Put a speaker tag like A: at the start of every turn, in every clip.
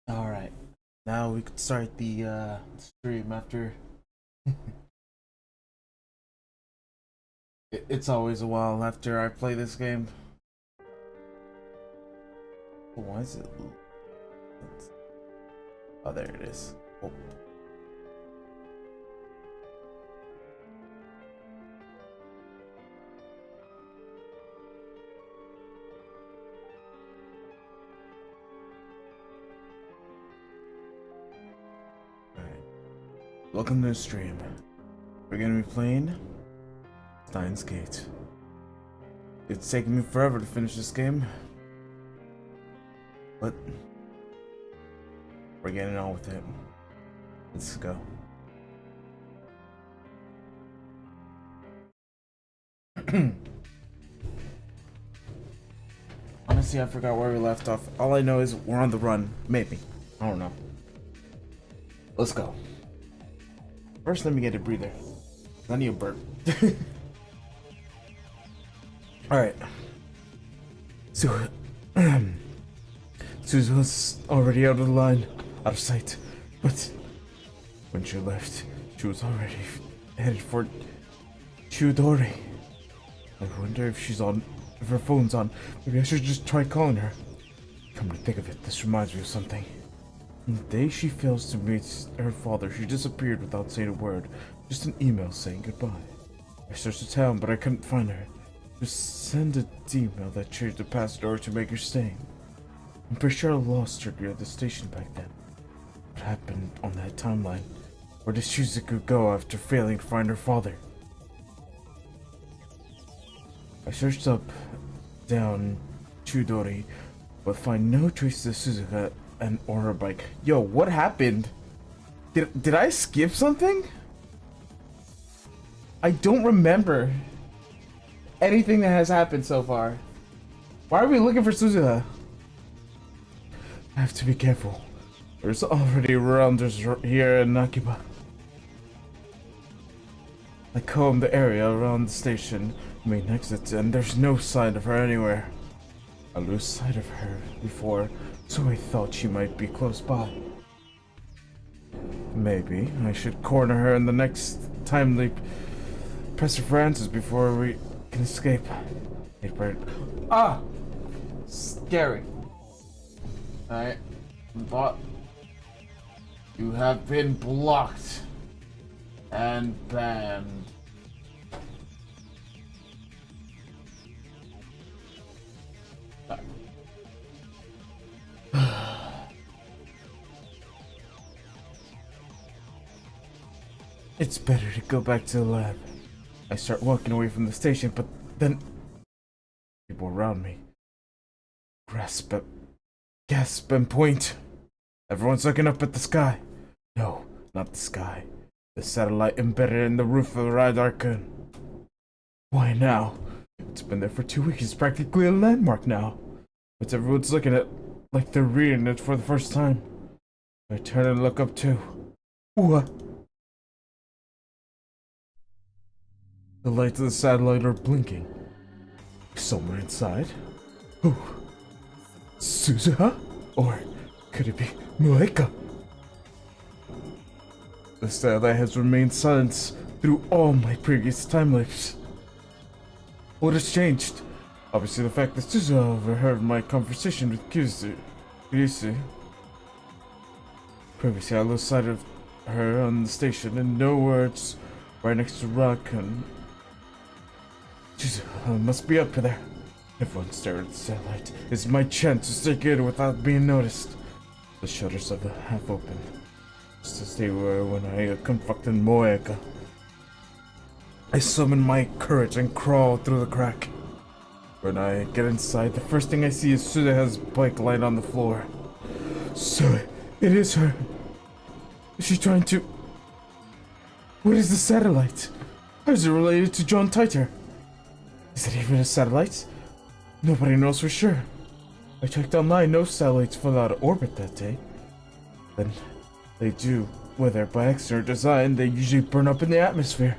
A: Alright, now we could start the stream after. It's always a while after I play this game. Why is it? Oh, there it is. Oh. Welcome to the stream. We're gonna be playing Steins Gate. It's taken me forever to finish this game, but we're getting on with it. Let's go. Honestly, I forgot where we left off. All I know is we're on the run. Maybe. I don't know. Let's go. First, let me get a breather. I need a burp. Alright. So, Susan was already out of the line, out of sight. But when she left, she was already headed for Chudori. I wonder if she's on, if her phone's on. Maybe I should just try calling her. Come to think of it, this reminds me of something. On the day she fails to meet her father, she disappeared without saying a word. Just an email saying goodbye. I searched the town, but I couldn't find her. Just send a email that changed the password to make her stay. I'm pretty sure I lost her near the station back then. What happened on that timeline? Where did Shizuku go after failing to find her father? I searched up, down, Chudori, but find no traces of Suzuka and or her bike. Yo, what happened? Did I skip something? I don't remember anything that has happened so far. Why are we looking for Suzuka? I have to be careful. There's already rounders here in Nakiba. I combed the area around the station, main exit, and there's no sign of her anywhere. I lost sight of her before, so I thought she might be close by. Maybe I should corner her in the next time leap. Press her for answers before we can escape. Hey, Bert. Ah! Scary. Alright. But you have been blocked and banned. It's better to go back to the lab. I start walking away from the station, but then people around me gasp and point. Everyone's looking up at the sky. No, not the sky. The satellite embedded in the roof of the Rakuen. Why now? It's been there for 2 weeks. It's practically a landmark now. But everyone's looking at it like they're reading it for the first time. I turn and look up too. What? The lights of the satellite are blinking. Someone inside? Who? Suzuha? Or could it be Mueka? The satellite has remained silent through all my previous time lapses. What has changed? Obviously the fact that Suzuha overheard my conversation with Kyusu. Previously I lost sight of her on the station and no words right next to Rakuen. Suzuha must be up there. Everyone stared at the satellite. It's my chance to sneak in without being noticed. The shutters of the half open, just as they were when I confronted Moeka. I summon my courage and crawl through the crack. When I get inside, the first thing I see is Suzuha's bike lying on the floor. So, it is her. Is she trying to... What is the satellite? How is it related to John Titor? Is it even a satellite? Nobody knows for sure. I checked online, no satellites fell out of orbit that day. Then they do, whether by accident or design, they usually burn up in the atmosphere.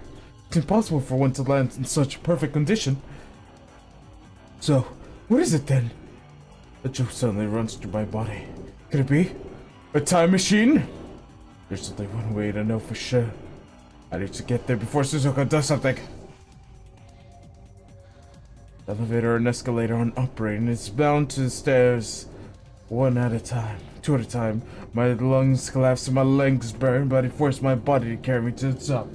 A: It's impossible for one to land in such perfect condition. So, what is it then? A joke suddenly runs through my body. Could it be a time machine? There's only one way to know for sure. I need to get there before Suzuka does something. The elevator and escalator aren't operating. It's bound to the stairs. One at a time. Two at a time. My lungs collapse and my legs burn, but it forced my body to carry me to the top.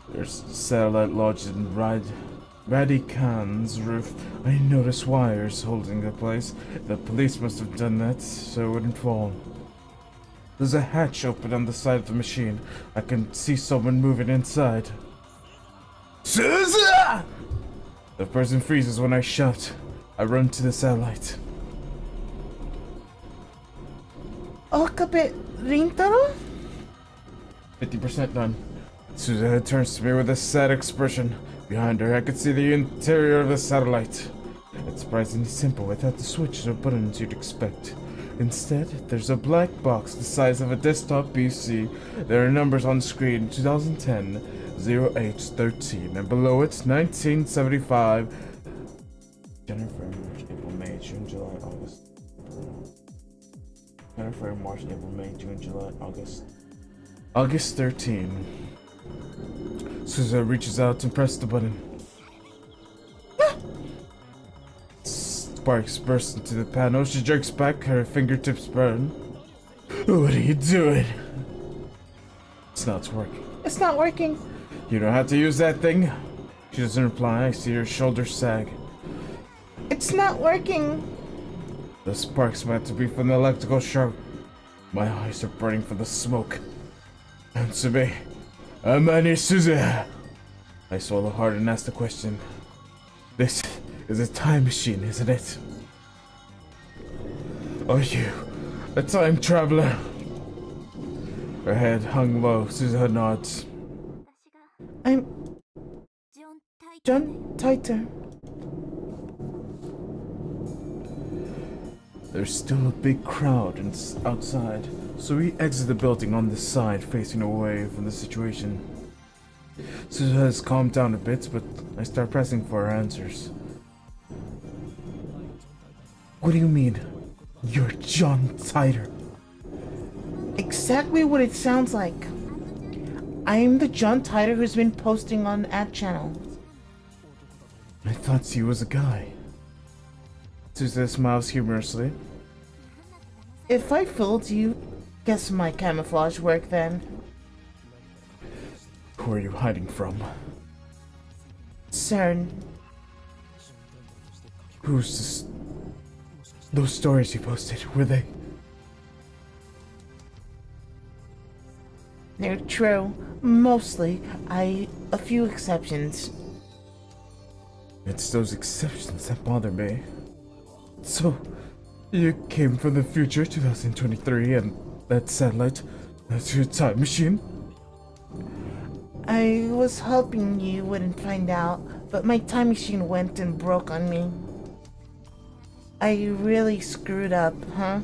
A: There's a satellite lodged in Radican's roof. I notice wires holding the place. The police must have done that so it wouldn't fall. There's a hatch open on the side of the machine. I can see someone moving inside. Suzuha! The person freezes when I shout. I run to the satellite. Okabe Rintaro? 50% done. Suzuha turns to me with a sad expression. Behind her, I could see the interior of the satellite. It's surprisingly simple without the switches or buttons you'd expect. Instead, there's a black box the size of a desktop PC. There are numbers on the screen: 2010, 0813, and below it, 1975. January, March, April, May, June, July, August. January, March, April, May, June, July, August. August 13. Suzuha reaches out and presses the button. Sparks burst into the panel. She jerks back, her fingertips burn. What are you doing? It's not working. It's not working. You know how to use that thing? She doesn't reply. I see her shoulders sag.
B: It's not working.
A: The spark's meant to be from the electrical shock. My eyes are burning from the smoke. Answer me. Amani Suzuha. I swallow hard and ask the question. This is a time machine, isn't it? Are you a time traveler? Her head hung low. Suzuha nods.
B: I'm John Titor.
A: There's still a big crowd outside, so we exit the building on this side, facing away from the situation. Suzuha has calmed down a bit, but I start pressing for her answers. What do you mean? You're John Titor.
B: Exactly what it sounds like. I'm the John Titor who's been posting on Ad Channel.
A: I thought he was a guy. Suzuha smiles humorously.
B: If I fooled you, guess my camouflage worked then.
A: Who are you hiding from?
B: CERN.
A: Who's this? Those stories you posted, were they?
B: They're true. Mostly. A few exceptions.
A: It's those exceptions that bother me. So, you came from the future, 2023, and that satellite, that's your time machine?
B: I was hoping you wouldn't find out, but my time machine went and broke on me. I really screwed up, huh?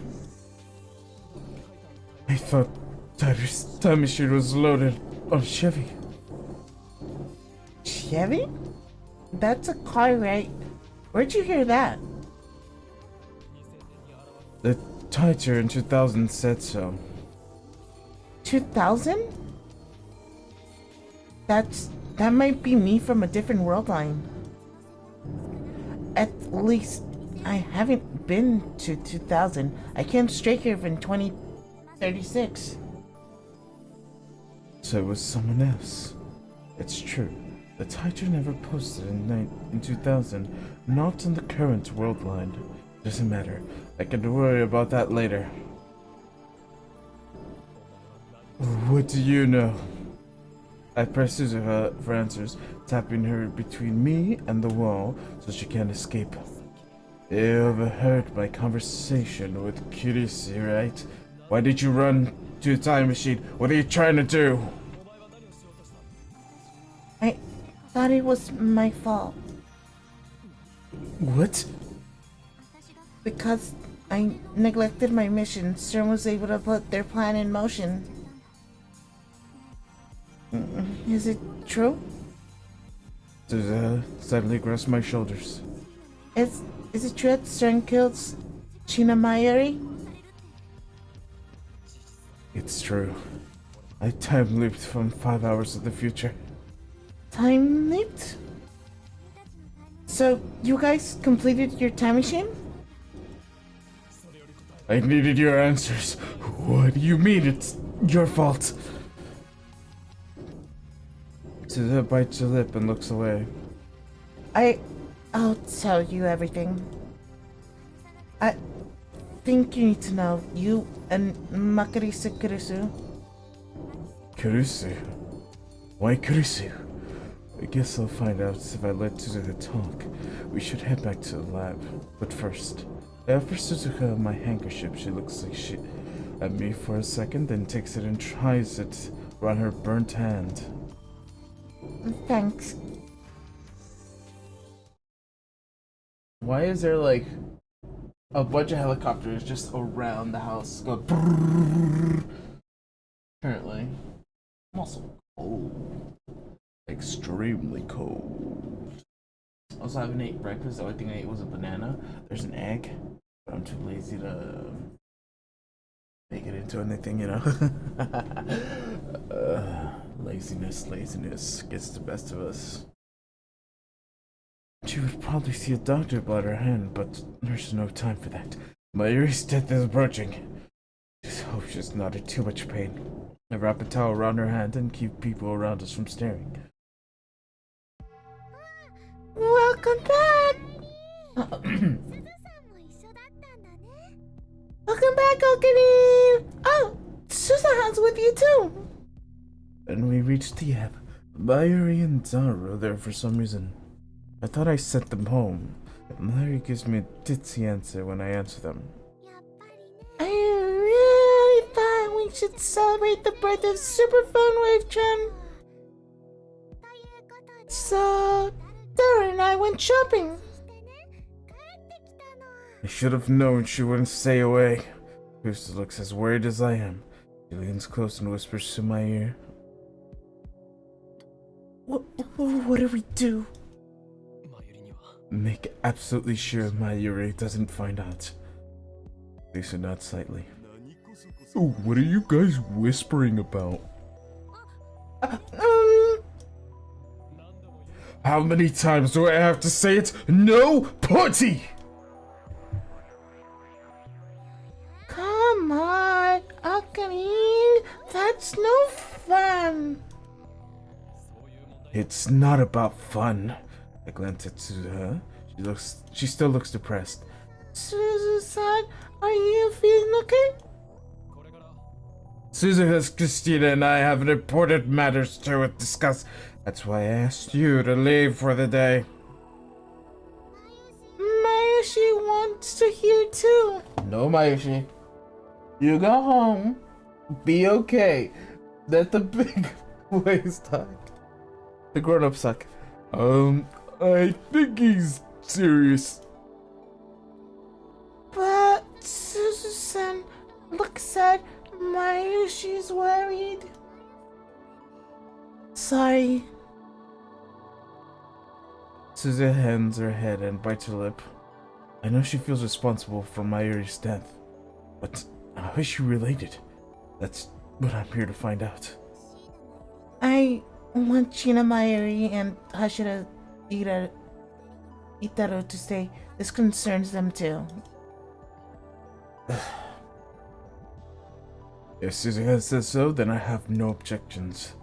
A: I thought Titor's time machine was loaded on Chevy.
B: Chevy? That's a car, right? Where'd you hear that?
A: The Titor in 2000 said so.
B: 2000? That might be me from a different world line. At least I haven't been to 2000. I came straight here from 2036.
A: So it was someone else. It's true. The Titor never posted in 2000, not on the current world line. Doesn't matter. I can worry about that later. What do you know? I press Suzuha for answers, tapping her between me and the wall so she can't escape. You overheard my conversation with Kirisi, right? Why did you run to the time machine? What are you trying to do?
B: I thought it was my fault.
A: What?
B: Because I neglected my mission, CERN was able to put their plan in motion. Is it true?
A: Suzuha suddenly grasps my shoulders.
B: Is it true that CERN killed China Mayuri?
A: It's true. I time looped from 5 hours of the future.
B: Time leaped? So, you guys completed your time machine?
A: I needed your answers. What do you mean it's your fault? Suzuha bites her lip and looks away.
B: I'll tell you everything. I think you need to know. You and Makarisu Kurisu.
A: Kurisu? Why Kurisu? I guess I'll find out if I let Suzuha talk. We should head back to the lab. But first, I offer Suzuha my handkerchief. She looks like she at me for a second, then takes it and tries it around her burnt hand.
B: Thanks.
C: Why is there like a bunch of helicopters just around the house going? Apparently, I'm also cold, extremely cold. Also, I haven't ate breakfast. The only thing I ate was a banana. There's an egg, but I'm too lazy to make it into anything, you know. Laziness gets the best of us. She would probably see a doctor about her hand, but there's no time for that. Mayuri's death is approaching. Just hope she's not in too much pain. I wrap a towel around her hand and keep people around us from staring.
B: Welcome back! Welcome back, Okanin! Oh, Susahan's with you too!
A: And we reached the app. Mayuri and Zaru there for some reason. I thought I sent them home. Mayuri gives me a ditzy answer when I answer them.
B: I really thought we should celebrate the birth of Superphone Wave-chan. So, Dara and I went shopping.
A: I should have known she wouldn't stay away. Kusa looks as worried as I am. She leans close and whispers to my ear.
B: What do we do?
A: Make absolutely sure Mayuri doesn't find out. Lisa nods slightly. Oh, what are you guys whispering about? How many times do I have to say it? No party!
B: Come on, Akanin, that's no fun.
A: It's not about fun. I glance at Suzuha. She still looks depressed.
B: Suzu-san, are you feeling okay?
A: Suzuha's Christina and I have important matters to discuss. That's why I asked you to leave for the day.
B: Mayushi wants to hear too.
C: No, Mayushi. You go home. Be okay. Let the big ways talk.
A: The grown-ups suck. I think he's serious.
B: But Suzu-san looks sad. Mayushi's worried. Sorry.
A: Suzuha hands her head and bites her lip. I know she feels responsible for Mayuri's death, but how is she related? That's what I'm here to find out.
B: I want China Mayuri and Hashira Itaro to stay. This concerns them too.
A: If Suzuha says so, then I have no objections.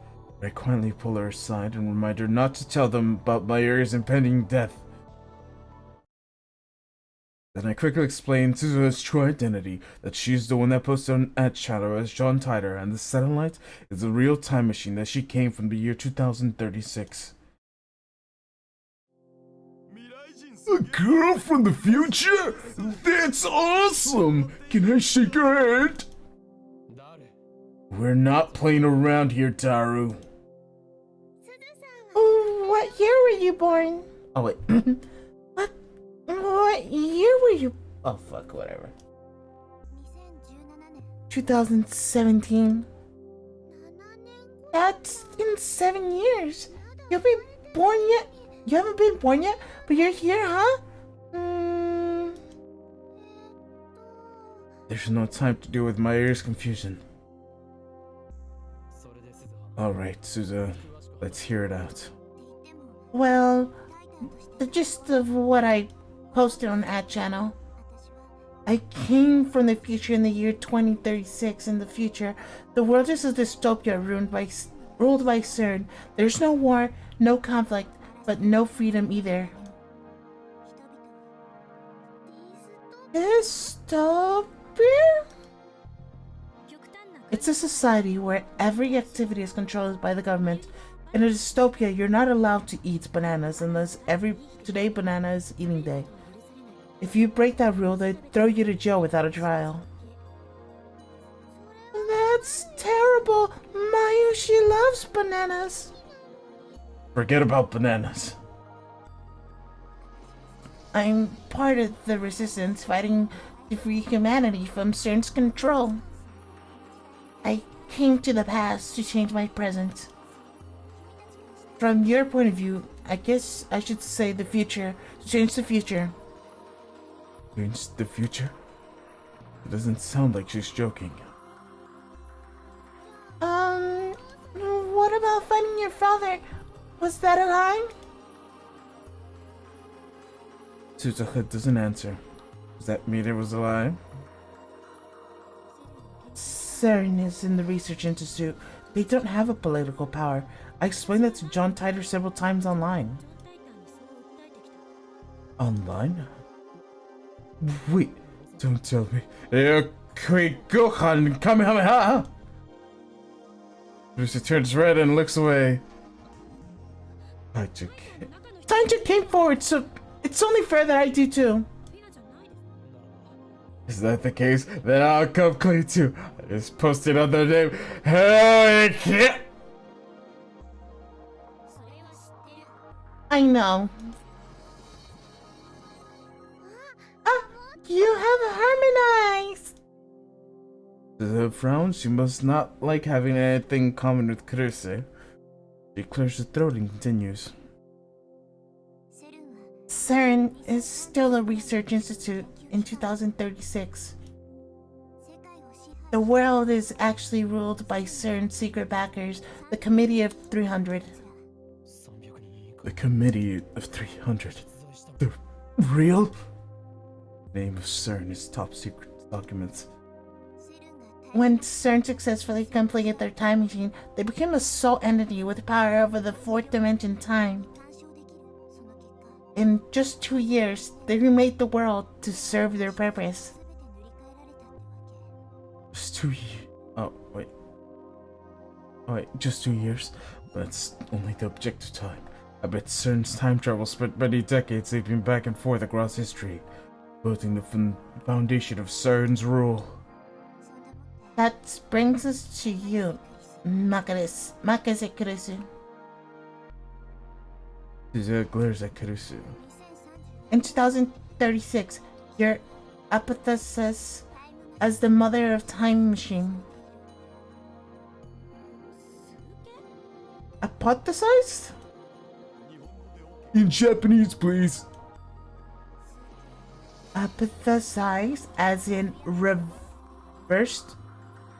A: I quietly pull her aside and remind her not to tell them about Mayuri's impending death. Then I quickly explain Suzuha's true identity, that she's the one that posted on Ad Shadow as John Titor, and the satellite is a real time machine that she came from the year 2036. A girl from the future? That's awesome! Can I shake her hand? We're not playing around here, Taru.
B: What year were you born?
A: Oh wait.
B: What year were you?
C: Oh, fuck, whatever.
B: 2017. That's in 7 years. You'll be born yet? You haven't been born yet, but you're here, huh?
A: There's no time to deal with my ears confusion. Alright, Suzuha, let's hear it out.
B: Well, the gist of what I posted on Ad Channel. I came from the future in the year 2036. In the future, the world is a dystopia ruled by CERN. There's no war, no conflict, but no freedom either. Dystopia? It's a society where every activity is controlled by the government. In a dystopia, you're not allowed to eat bananas unless today banana is eating day. If you break that rule, they throw you to jail without a trial. That's terrible. Mayushi loves bananas.
A: Forget about bananas.
B: I'm part of the resistance fighting to free humanity from CERN's control. I came to the past to change my present. From your point of view, I guess I should say the future. To change the future.
A: Change the future? It doesn't sound like she's joking.
B: What about finding your father? Was that a lie?
A: Suzuha doesn't answer. Does that mean it was a lie?
B: CERN is in the Research Institute. They don't have a political power. I explained that to John Titor several times online.
A: Online? Wait, don't tell me. Quick, Gohan, Kamehameha! Lucy turns red and looks away.
B: Tainju came forward, so it's only fair that I do too.
A: Is that the case? Then I'll come clean too. I just posted on their name. Heck yeah!
B: I know. You have harmonized!
A: The frown, she must not like having anything in common with Kurose. She clears her throat and continues.
B: CERN is still a research institute in 2036. The world is actually ruled by CERN's secret backers, the Committee of 300.
A: The Committee of 300. The real name of CERN is top secret documents.
B: When CERN successfully completed their time machine, they became a sole entity with power over the fourth dimension time. In just 2 years, they remade the world to serve their purpose.
A: Just 2 years. Oh, wait. Oh, wait, just 2 years? That's only the objective time. I bet CERN's time travel spent many decades leaping back and forth across history, building the foundation of CERN's rule.
B: That brings us to you, Makase Kurusu.
A: She glares at Kurusu.
B: In 2036, your apotheosis as the mother of time machine. Apothesized?
A: In Japanese, please.
B: Apothesized as in reversed,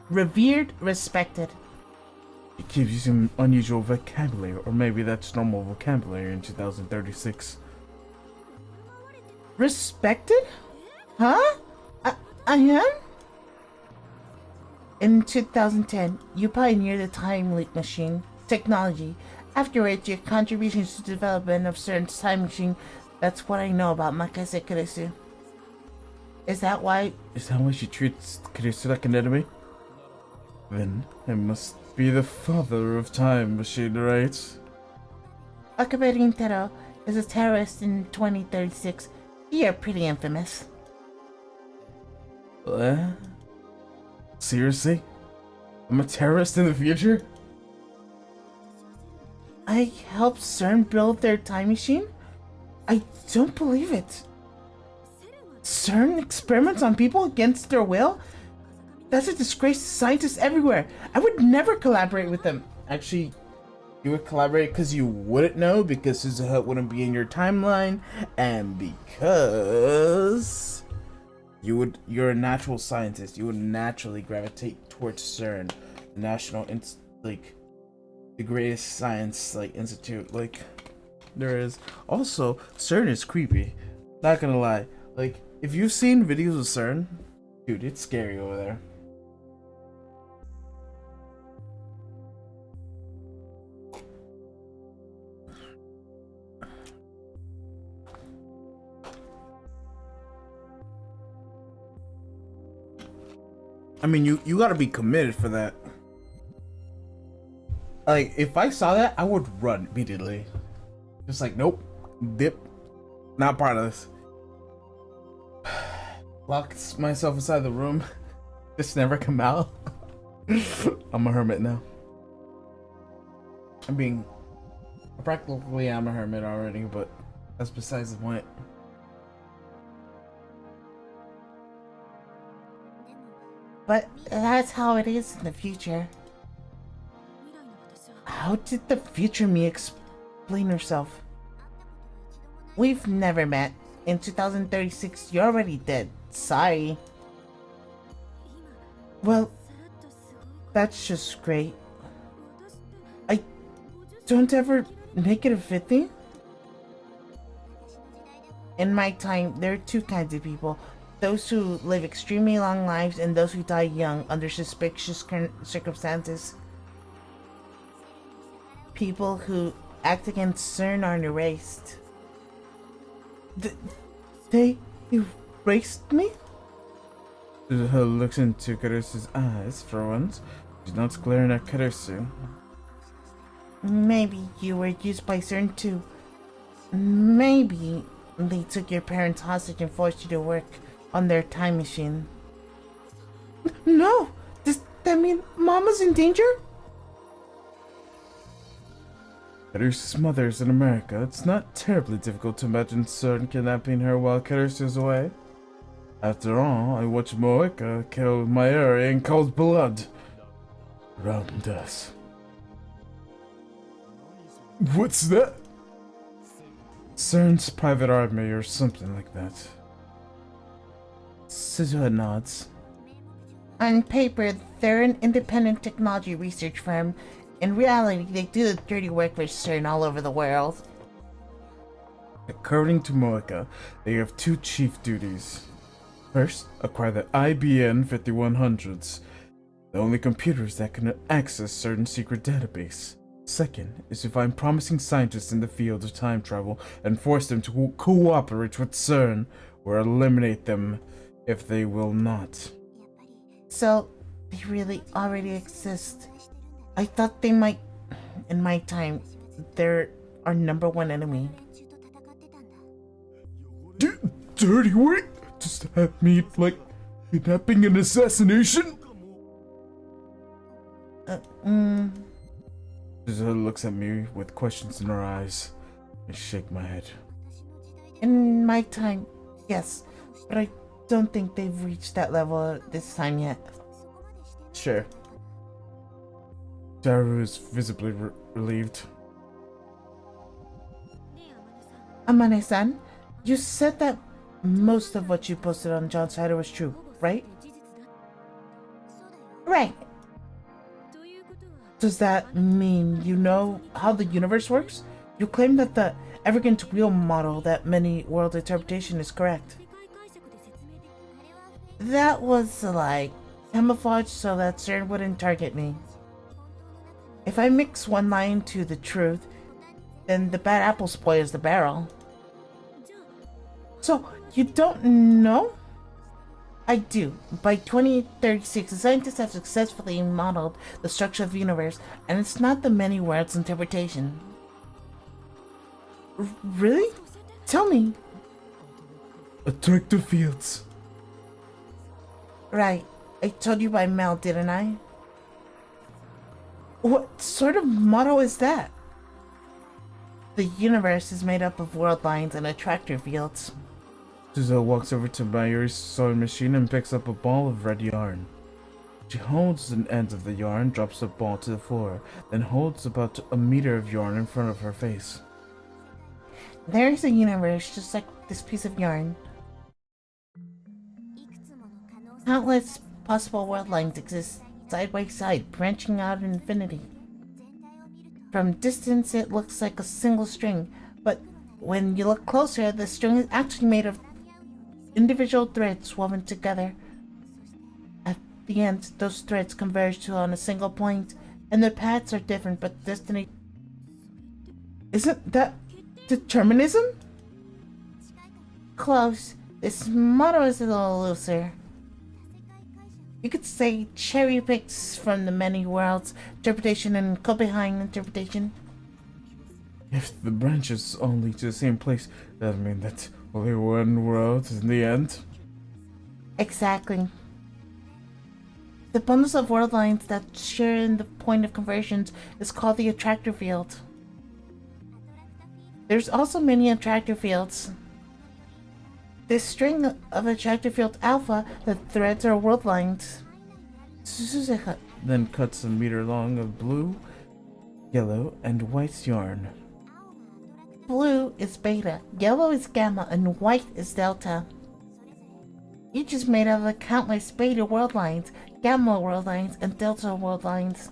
B: revered, respected.
A: It gives you some unusual vocabulary, or maybe that's normal vocabulary in 2036.
B: Respected? Huh? I am? In 2010, you pioneered the time leap machine technology. Afterwards, your contributions to the development of CERN's time machine. That's what I know about Makase Kurusu. Is that why
A: she treats Kurusu like an enemy? Then I must be the father of time machine, right?
B: Akabe Rintaro is a terrorist in 2036. You're pretty infamous.
A: What? Seriously? I'm a terrorist in the future?
B: I helped CERN build their time machine? I don't believe it. CERN experiments on people against their will? That's a disgrace to scientists everywhere. I would never collaborate with them.
C: Actually, you would collaborate because you wouldn't know, because Suzuha wouldn't be in your timeline, and because you're a natural scientist. You would naturally gravitate towards CERN, the the greatest science institute there is. Also, CERN is creepy. Not gonna lie. If you've seen videos of CERN, dude, it's scary over there. I mean, you gotta be committed for that. If I saw that, I would run immediately. Just nope, dip, not part of this. Locked myself inside the room, just never come out. I'm a hermit now. Practically I'm a hermit already, but that's besides the point.
B: But that's how it is in the future. How did the future me explain herself? We've never met. In 2036, you're already dead. Sorry. Well, that's just great. I don't ever make it a fit thing. In my time, there are two kinds of people. Those who live extremely long lives and those who die young under suspicious circumstances. People who act against CERN are erased. They erased me?
A: Suzuha looks into Karusu's eyes for once. She's not glaring at Karusu.
B: Maybe you were used by CERN too. Maybe they took your parents hostage and forced you to work on their time machine. No! Does that mean Mama's in danger?
A: Karusu's mother is in America. It's not terribly difficult to imagine CERN kidnapping her while Karusu's away. After all, I watched Moeka kill Mayuri in cold blood. Around us. What's that? CERN's private army or something like that. Suzuha nods.
B: On paper, they're an independent technology research firm. In reality, they do the dirty work for CERN all over the world.
A: According to Moeka, they have two chief duties. First, acquire the IBN 5100s, the only computers that can access certain secret database. Second is to find promising scientists in the field of time travel and force them to cooperate with CERN, or eliminate them if they will not.
B: So, they really already exist. I thought they might. In my time, they're our number one enemy.
A: Dirty work? Does that mean, like, kidnapping and assassination? Suzuha looks at me with questions in her eyes. I shake my head.
B: In my time, yes, but I don't think they've reached that level this time yet.
A: Sure. Daru is visibly relieved.
B: Amane-san, you said that most of what you posted on John's side was true, right? Right. Does that mean you know how the universe works? You claim that the Evergant wheel model that many world interpretation is correct. That was like camouflage so that CERN wouldn't target me. If I mix one lie into the truth, then the bad apple spoils the barrel. So, you don't know? I do. By 2036, the scientists have successfully modeled the structure of the universe, and it's not the many worlds interpretation. Really? Tell me.
A: Attractive fields.
B: Right. I told you by mail, didn't I? What sort of model is that? The universe is made up of world lines and attractor fields.
A: Suzuha walks over to Mayuri's sewing machine and picks up a ball of red yarn. She holds an end of the yarn, drops the ball to the floor, then holds about a meter of yarn in front of her face.
B: There's a universe just like this piece of yarn. Countless possible world lines exist side by side, branching out in infinity. From distance, it looks like a single string, but when you look closer, the string is actually made of individual threads woven together. At the end, those threads converge to on a single point, and their paths are different, but destiny. Isn't that determinism? Close. This model is a little looser. You could say cherry picks from the many worlds interpretation and Copenhagen interpretation.
A: If the branches all lead to the same place, that would mean that only one world in the end.
B: Exactly. The bundles of world lines that share in the point of conversions is called the attractor field. There's also many attractor fields. This string of attractor field alpha, the threads are world lines. Suzuha
A: Then cuts a meter long of blue, yellow, and white yarn.
B: Blue is beta, yellow is gamma, and white is delta. Each is made of a countless beta world lines, gamma world lines, and delta world lines.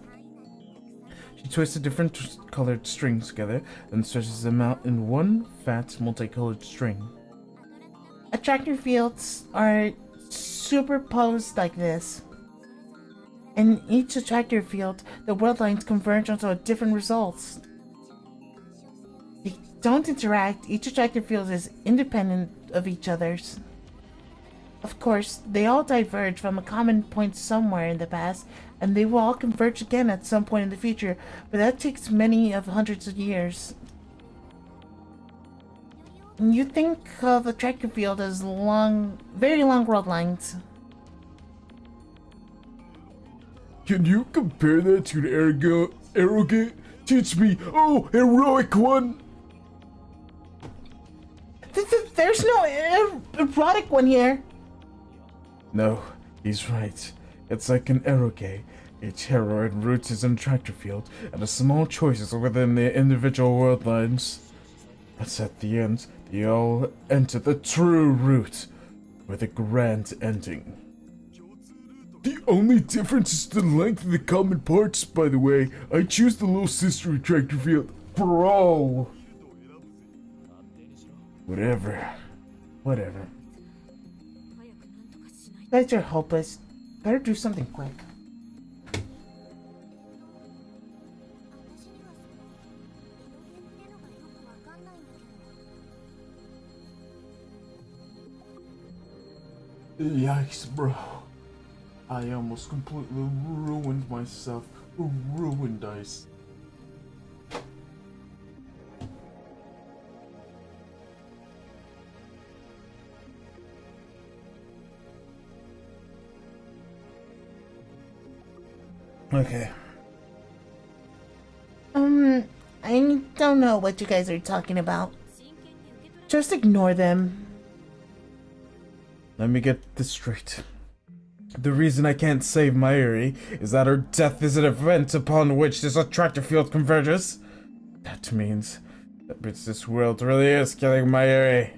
A: She twists the different colored strings together and stretches them out in one fat, multicolored string.
B: Attractor fields are superposed like this. In each attractor field, the world lines converge onto different results. The don't interact. Each attractor field is independent of each other's. Of course, they all diverge from a common point somewhere in the past, and they will all converge again at some point in the future, but that takes many of hundreds of years. You think of attractor field as very long world lines.
A: Can you compare that to an arrogant? Teach me, oh, heroic one!
B: There's no erotic one here.
A: No, he's right. It's like an eroge. Each heroine roots is an attractor field, and the small choices within the individual world lines. But at the end, they all enter the true root, with a grand ending. The only difference is the length of the common parts, by the way. I choose the little sister attractor field. Bro! Whatever.
B: Guys are hopeless. Better do something quick.
C: Yikes, bro. I almost completely ruined myself. Ruined dice.
A: Okay.
B: I don't know what you guys are talking about. Just ignore them.
A: Let me get this straight. The reason I can't save Mayuri is that her death is an event upon which this attractor field converges. That means this world really is killing Mayuri.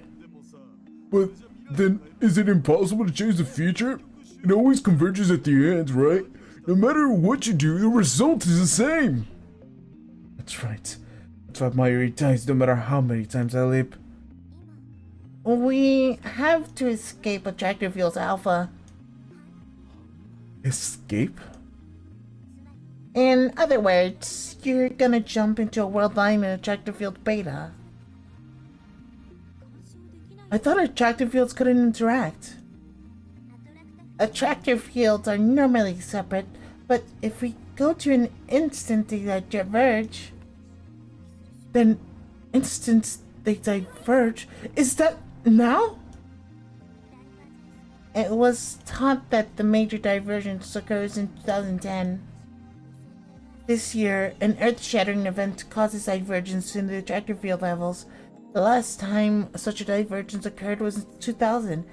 A: But then, is it impossible to change the future? It always converges at the end, right? No matter what you do, the result is the same. That's right. That's why Mayuri dies no matter how many times I leap.
B: We have to escape attractor fields alpha.
A: Escape?
B: In other words, you're gonna jump into a world line in attractor field beta. I thought attractor fields couldn't interact. Attractor fields are normally separate, but if we go to an instant they diverge, then instant they diverge. Is that now? It was taught that the major divergence occurs in 2010. This year, an earth-shattering event causes divergence in the attractor field levels. The last time such a divergence occurred was in 2000,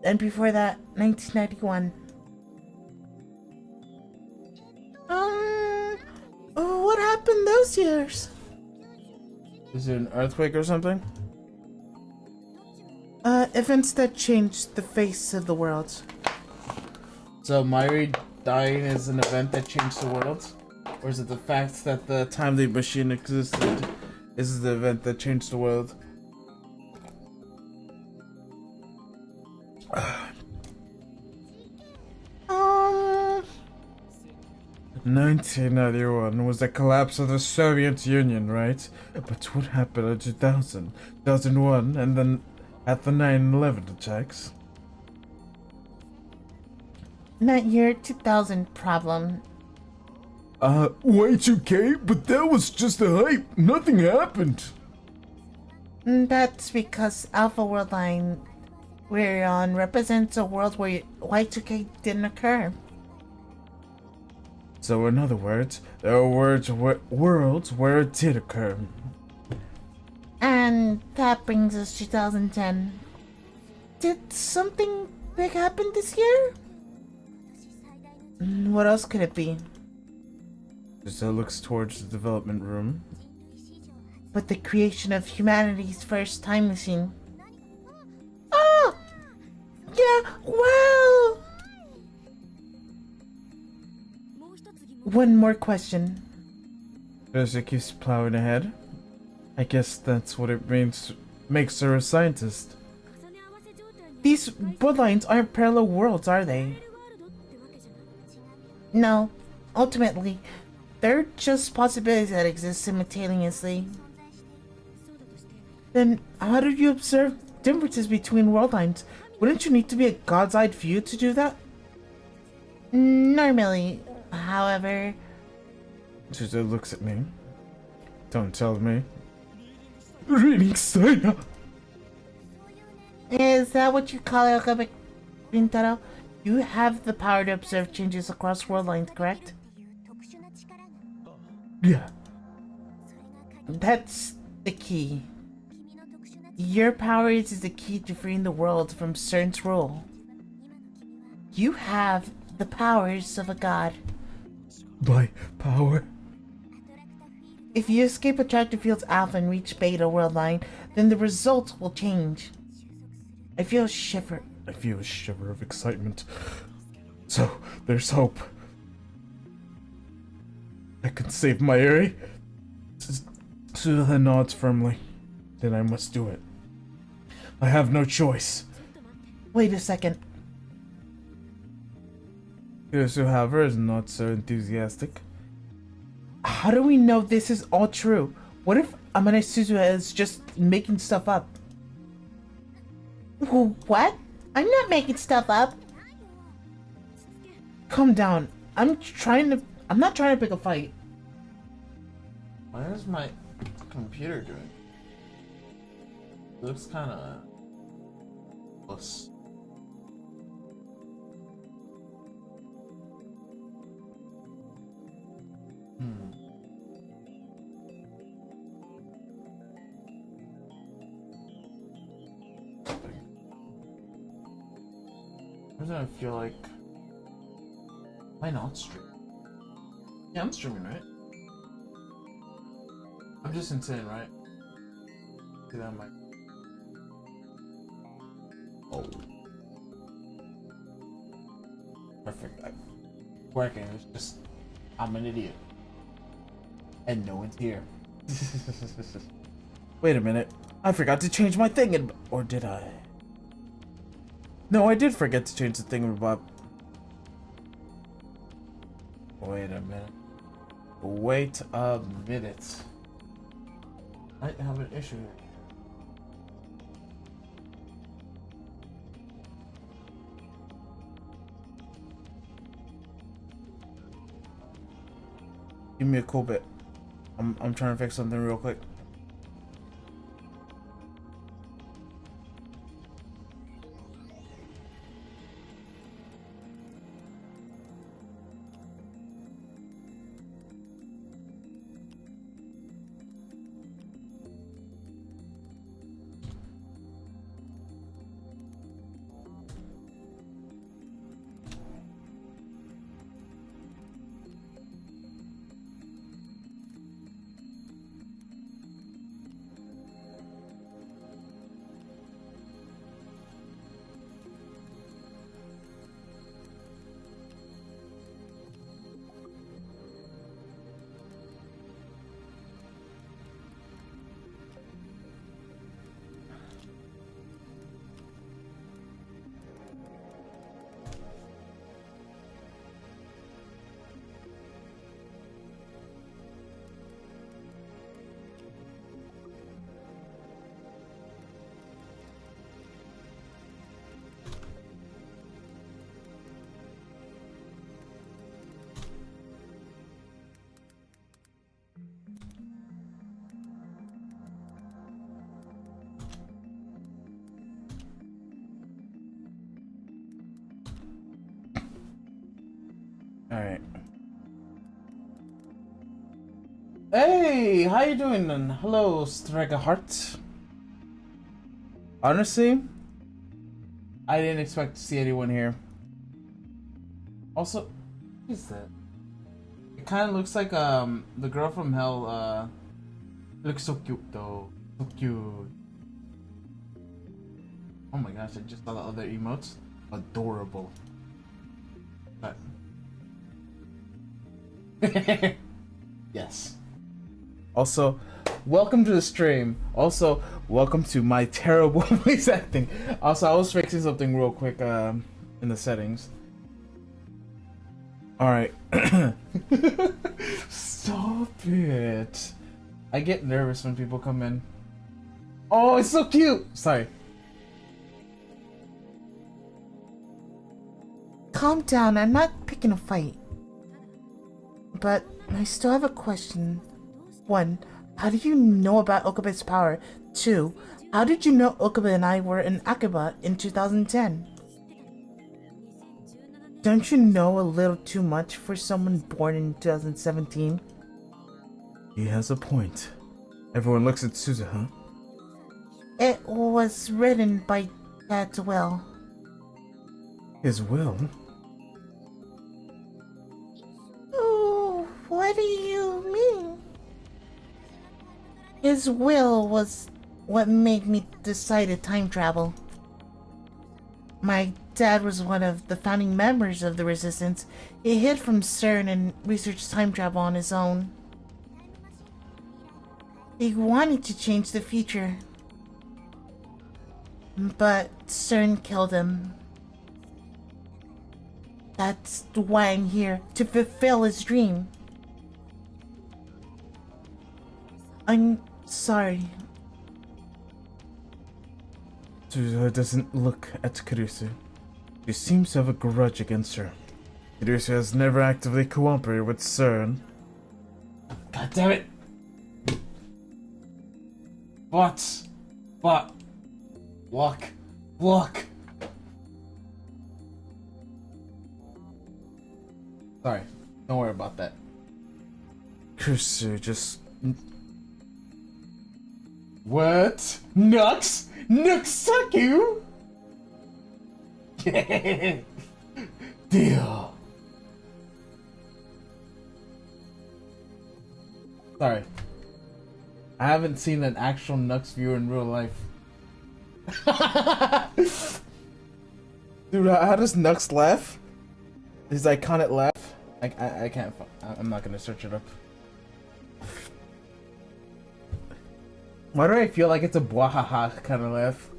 B: and before that, 1991. What happened those years?
A: Is it an earthquake or something?
B: Events that changed the face of the world.
C: So Mayuri dying is an event that changed the world? Or is it the fact that the
A: Time the machine existed is the event that changed the world. 1991 was the collapse of the Soviet Union, right? But what happened in 2000, 2001, and then at the 9/11 attacks?
B: Not your 2000 problem.
A: Y2K? But that was just a hype. Nothing happened.
B: That's because Alpha World Line we're on represents a world where Y2K didn't occur.
A: So in other words, there are worlds where it did occur.
B: And that brings us to 2010. Did something big happen this year? What else could it be?
A: Giselle looks towards the development room.
B: But the creation of humanity's first time machine. Oh! Yeah, well... One more question.
A: As it keeps plowing ahead. I guess that's what it makes her a scientist.
B: These bloodlines aren't parallel worlds, are they? No. Ultimately, they're just possibilities that exist simultaneously. Then how do you observe differences between world lines? Wouldn't you need to be a god's eye view to do that? Normally, however...
A: Suzu looks at me. Don't tell me. Reading Stein.
B: Is that what you call it, Rintaro? You have the power to observe changes across world lines, correct?
A: Yeah.
B: That's the key. Your powers is the key to freeing the world from CERN's rule. You have the powers of a god.
A: My power?
B: If you escape attractive fields alpha and reach beta world line, then the results will change. I feel a shiver.
A: I feel a shiver of excitement. So, there's hope. I can save my Eri. Suzu nods firmly. Then I must do it. I have no choice.
B: Wait a second.
A: Suzu, however, is not so enthusiastic.
B: How do we know this is all true? What if Amane Suzu is just making stuff up? What? I'm not making stuff up. Calm down. I'm not trying to pick a fight.
C: What is my computer doing? It looks kind of close. Why does I feel like... Am I not streaming? Yeah, I'm streaming, right? I'm just insane, right? See that mic? Oh. Perfect. Working. It's just... I'm an idiot. And no one's here.
A: Wait a minute. I forgot to change my thing, or did I? No, I did forget to change the thingamabob. Wait a minute. Wait a minute.
C: I have an issue here.
A: Give me a cool bit. I'm trying to fix something real quick. Alright.
C: Hey, how you doing then? Hello, Strega Heart.
A: Honestly,
C: I didn't expect to see anyone here. Also, what is that? It kind of looks like the girl from Hell. Looks so cute though. So cute. Oh my gosh! I just saw the other emotes. Adorable. But yes.
A: also, welcome to the stream. Also, welcome to my terrible voice acting. Also, I was fixing something real quick in the settings. Alright.
C: Stop it. I get nervous when people come in. Oh, it's so cute! Sorry.
B: Calm down, I'm not picking a fight. But I still have a question. 1. How do you know about Okabe's power? 2. How did you know Okabe and I were in Akiba in 2010? Don't you know a little too much for someone born in 2017?
A: He has a point. Everyone looks at Suzuha.
B: It was written by Dad's will.
A: His will?
B: Oh, what do you mean? His will was what made me decide to time travel. My dad was one of the founding members of the Resistance. He hid from CERN and researched time travel on his own. He wanted to change the future. But CERN killed him. That's why I'm here, to fulfill his dream. I'm sorry.
A: Suzuha doesn't look at Kurusu. She seems to have a grudge against her. Kurusu has never actively cooperated with CERN.
C: God damn it! But, look. Sorry, don't worry about that.
A: Kurusu just...
C: What? Nux? Nux suck you? Deal. Sorry. I haven't seen an actual Nux viewer in real life.
A: Dude, how does Nux laugh? His iconic laugh? I can't I'm not gonna search it up.
C: Why do I feel like it's a bwahaha kind of laugh?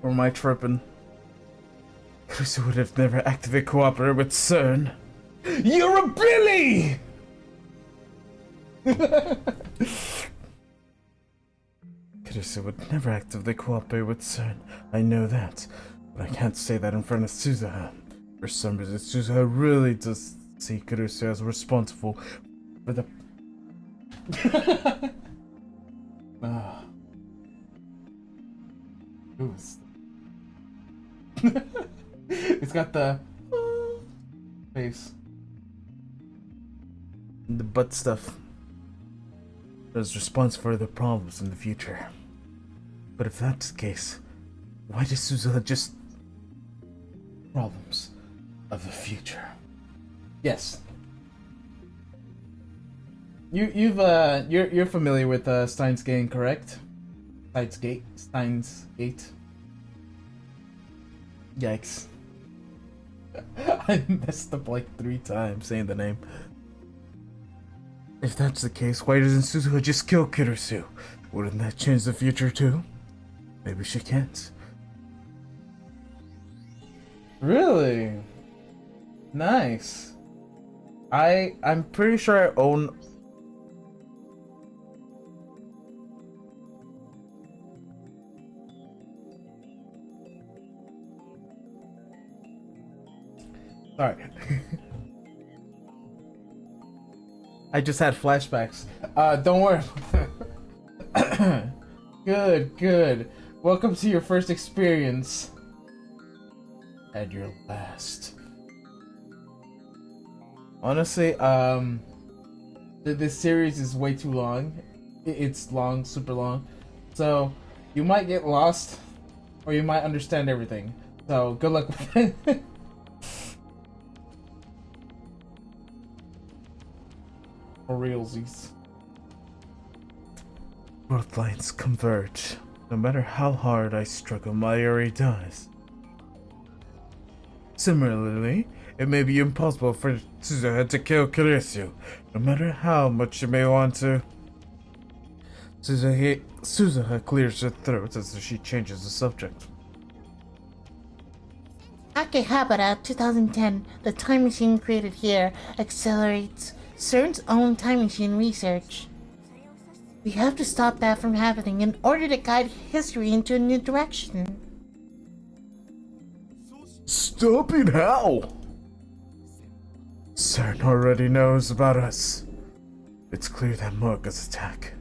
A: Or am I tripping? Kurusu would have never actively cooperated with CERN.
C: You're a Billy!
A: Kurusu would never actively cooperate with CERN. I know that. But I can't say that in front of Suzuha. For some reason, Suzuha really does see Kurusu as responsible for the...
C: Ooh, it's got the face.
A: The butt stuff. Is responsible for the problems in the future. But if that's the case, why does Suzuha just... problems of the future?
C: Yes. You're familiar with Steins Gate, correct? Steins Gate.
A: Yikes. I messed up like 3 times saying the name. If that's the case, why doesn't Suzuha just kill Kurusu? Wouldn't that change the future too? Maybe she can't.
C: Really? Nice.
A: I'm pretty sure I own...
C: Sorry. I just had flashbacks. Don't worry. Good. Welcome to your first experience.
A: And your last.
C: Honestly, this series is way too long. It's long, super long. So, you might get lost, or you might understand everything. So, good luck with it. For realsies.
A: Both lines converge. No matter how hard I struggle, Mayuri does. Similarly, it may be impossible for Suzuha to kill Kurusu, no matter how much she may want to. Suzuha clears her throat as she changes the subject.
B: Akihabara 2010, the time machine created here, accelerates CERN's own time machine research. We have to stop that from happening in order to guide history into a new direction.
A: Stop it, how? CERN already knows about us. It's clear that Morga's attack.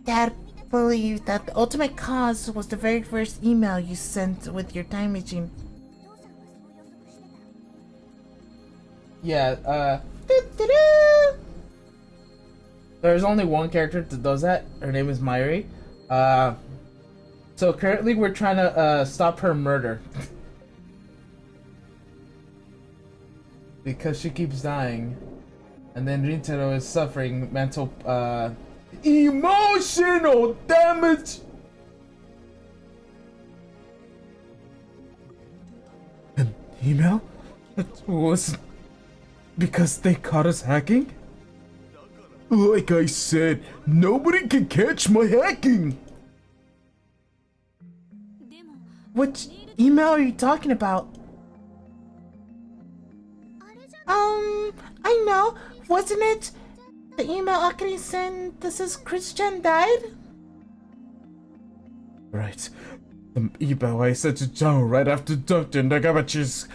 B: Dad believed that the ultimate cause was the very first email you sent with your time machine.
C: Yeah,
B: Doo-doo-doo!
C: there's only one character that does that. Her name is Myri. So currently we're trying to stop her murder. Because she keeps dying. And then Rintaro is suffering mental, emotional damage!
A: An email? It was because they caught us hacking? Like I said, nobody can catch my hacking!
B: Which email are you talking about? I know. Wasn't it the email Akari sent that says Christian died?
A: Right. The email I sent to Joe right after Dr. Nagabachi's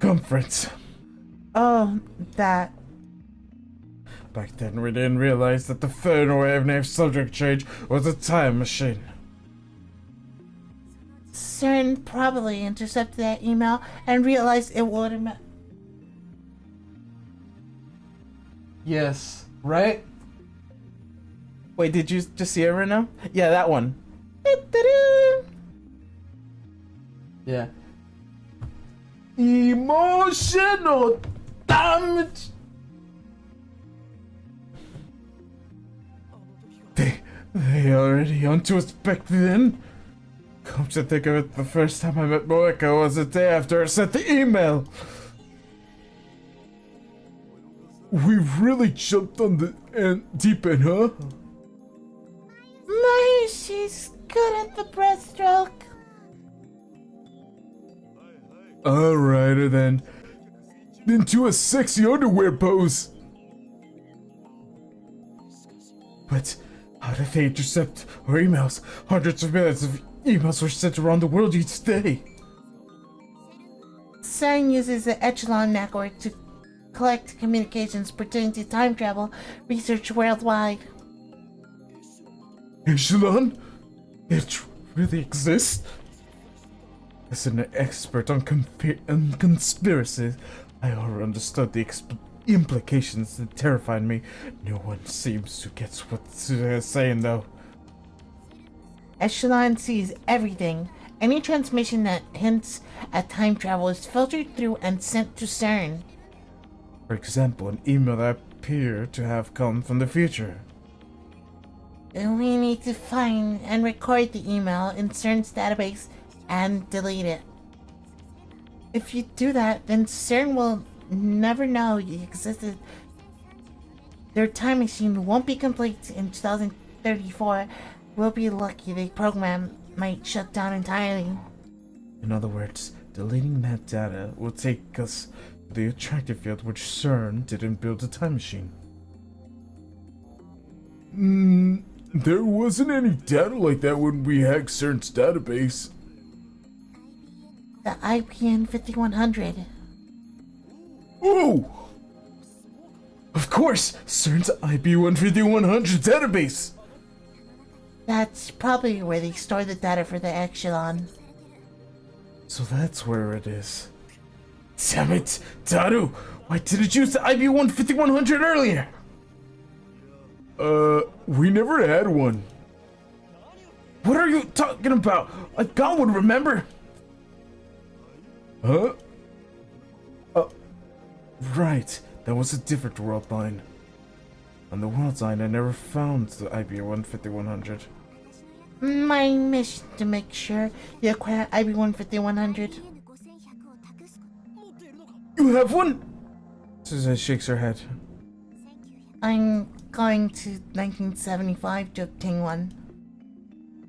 A: conference.
B: Oh, that.
A: Back then we didn't realize that the third wave named subject change was a time machine.
B: CERN probably intercepted that email and realized it would have.
C: Yes, right?
A: Wait, did you just see it right now? Yeah, that one.
B: Doo-doo-doo!
C: Yeah. Emotional damage!
A: They already onto us back then? Come to think of it, the first time I met Moeka was the day after I sent the email. We really jumped on the deep end, huh?
B: My, she's good at the breaststroke.
A: Alrighter then. Into a sexy underwear pose. But how did they intercept our emails? Hundreds of millions of emails were sent around the world each day.
B: CERN uses the Echelon network to collect communications pertaining to time travel research worldwide.
A: Echelon? It really exists? As an expert on conspiracies, I already understood the implications that terrified me. No one seems to get what they're saying, though.
B: Echelon sees everything. Any transmission that hints at time travel is filtered through and sent to CERN.
A: For example, an email that appeared to have come from the future.
B: We need to find and record the email in CERN's database and delete it. If you do that, then CERN will never know you existed. Their time machine won't be complete in 2034. We'll be lucky the program might shut down entirely.
A: In other words, deleting that data will take us to the attractive field which CERN didn't build a time machine. There wasn't any data like that when we hacked CERN's database.
B: The IPN 5100.
A: Oh! Of course! CERN's IP-15100 database!
B: That's probably where they store the data for the Echelon.
A: So that's where it is. Damn it! Daru! Why didn't you use the IP-15100 earlier? We never had one. What are you talking about? A god would remember! Huh? Right. That was a different world line. On the world line, I never found the IP-15100.
B: My mission to make sure you acquire IB-15100.
A: You have one? Susan shakes her head.
B: I'm going to 1975 to obtain one.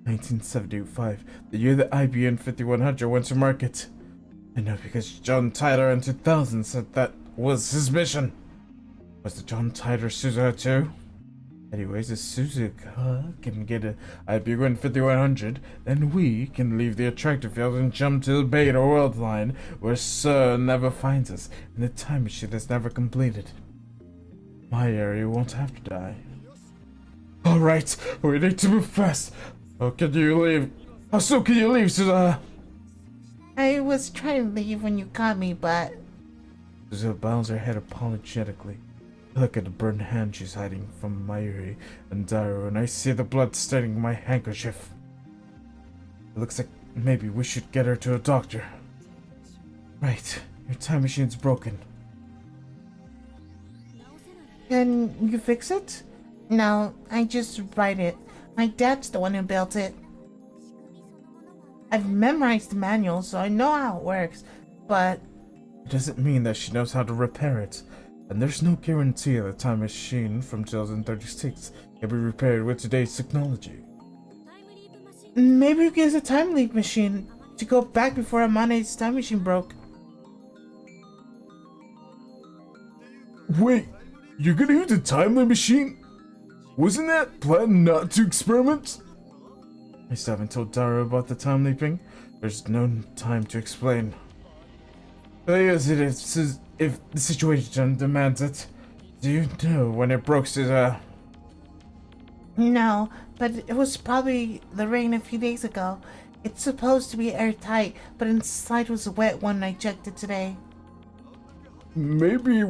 A: 1975, the year the IBM 5100 went to market. I know because John Tyler in 2000 said that was his mission. Was the John Tyler Suzuha too? Anyways, if Suzuka can get a IB 5100, then we can leave the attractive field and jump to the Beta World line, where Sir never finds us, and the time machine is never completed. My area won't have to die. Alright, we need to move fast. How can you leave? How soon can you leave, Suzuka?
B: I was trying to leave when you caught me, but...
A: Suzuka bows her head apologetically. Look at the burned hand she's hiding from Mayuri and Daru, and I see the blood staining my handkerchief. It looks like maybe we should get her to a doctor. Right, your time machine's broken.
B: Can you fix it? No, I just write it. My dad's the one who built it. I've memorized the manual, so I know how it works, but...
A: It doesn't mean that she knows how to repair it. And there's no guarantee that the time machine from 2036 can be repaired with today's technology.
B: Maybe we can use a time leap machine to go back before Amane's time machine broke.
A: Wait, you're gonna use the time machine? Wasn't that planned not to experiment? I still haven't told Daru about the time leaping. There's no time to explain. But is it if the situation demands it? Do you know when it broke, Suzuka?
B: No, but it was probably the rain a few days ago. It's supposed to be airtight, but inside was wet when I checked it today.
A: Maybe it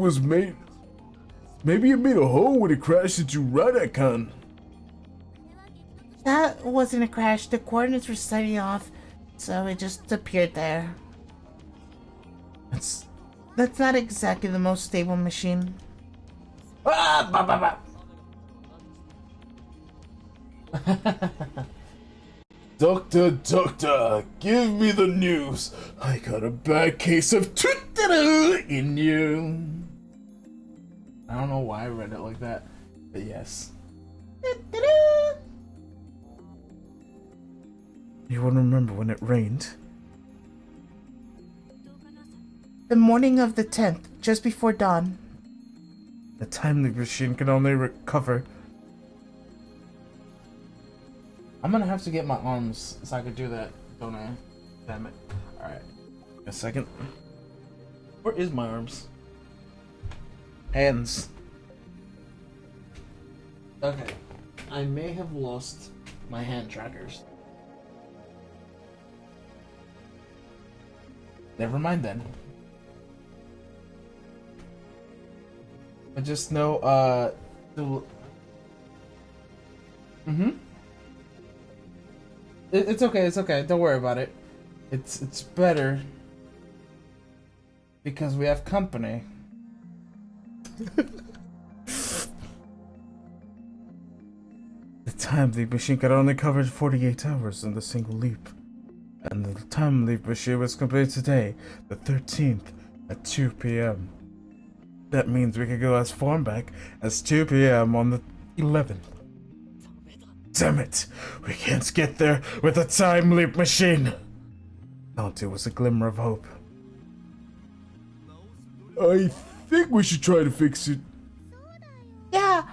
A: made a hole when it crashed into Rakuen.
B: That wasn't a crash. The coordinates were slightly off, so it just appeared there. That's not exactly the most stable machine.
A: Doctor, give me the news. I got a bad case of in you.
C: I don't know why I read it like that, but yes.
A: You won't remember when it rained.
B: The morning of the 10th, just before dawn.
A: The time leap machine can only recover.
C: I'm gonna have to get my arms so I could do that, don't I? Damn it. Alright.
A: A second.
C: Where is my arms?
A: Hands.
C: Okay. I may have lost my hand trackers. Never mind then. I just know, It's okay, don't worry about it. It's better because we have company.
A: The time leap machine could only cover 48 hours in the single leap. And the time leap machine was completed today, the 13th, at 2 p.m. That means we could go as far back as 2 p.m. on the 11th. Damn it! We can't get there with a time leap machine! Thought it was a glimmer of hope. I think we should try to fix it.
B: Yeah,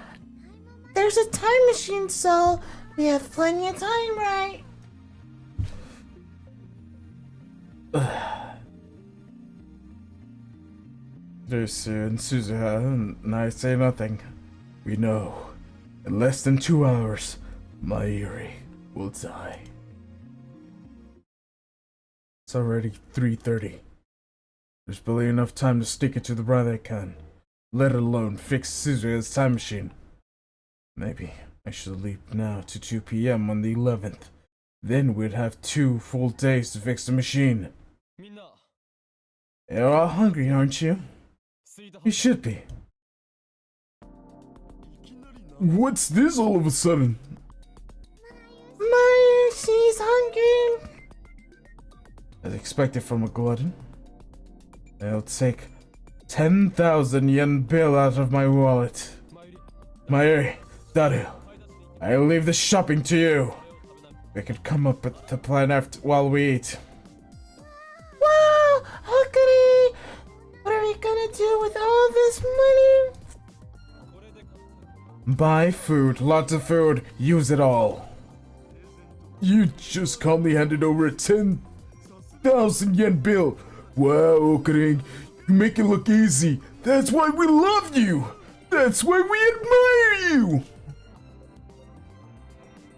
B: there's a time machine, so we have plenty of time, right?
A: Desu and Suzuha and I say nothing. We know. In less than 2 hours, Mayuri will die. It's already 3:30. There's barely enough time to stick it to the Rakuen, let alone fix Suzuha's time machine. Maybe I should leap now to 2 p.m. on the 11th. Then we'd have 2 full days to fix the machine. You're all hungry, aren't you? You should be. What's this all of a sudden?
B: She's hungry.
A: As expected from a glutton. I'll take 10,000 yen bill out of my wallet. Mayuri, Daru, I'll leave the shopping to you. We can come up with the plan after while we eat.
B: Wow, Hokuri! What are we gonna do with all this money?
A: Buy food, lots of food, use it all. You just calmly handed over a 10,000 yen bill. Wow, Okring, you make it look easy. That's why we love you. That's why we admire you.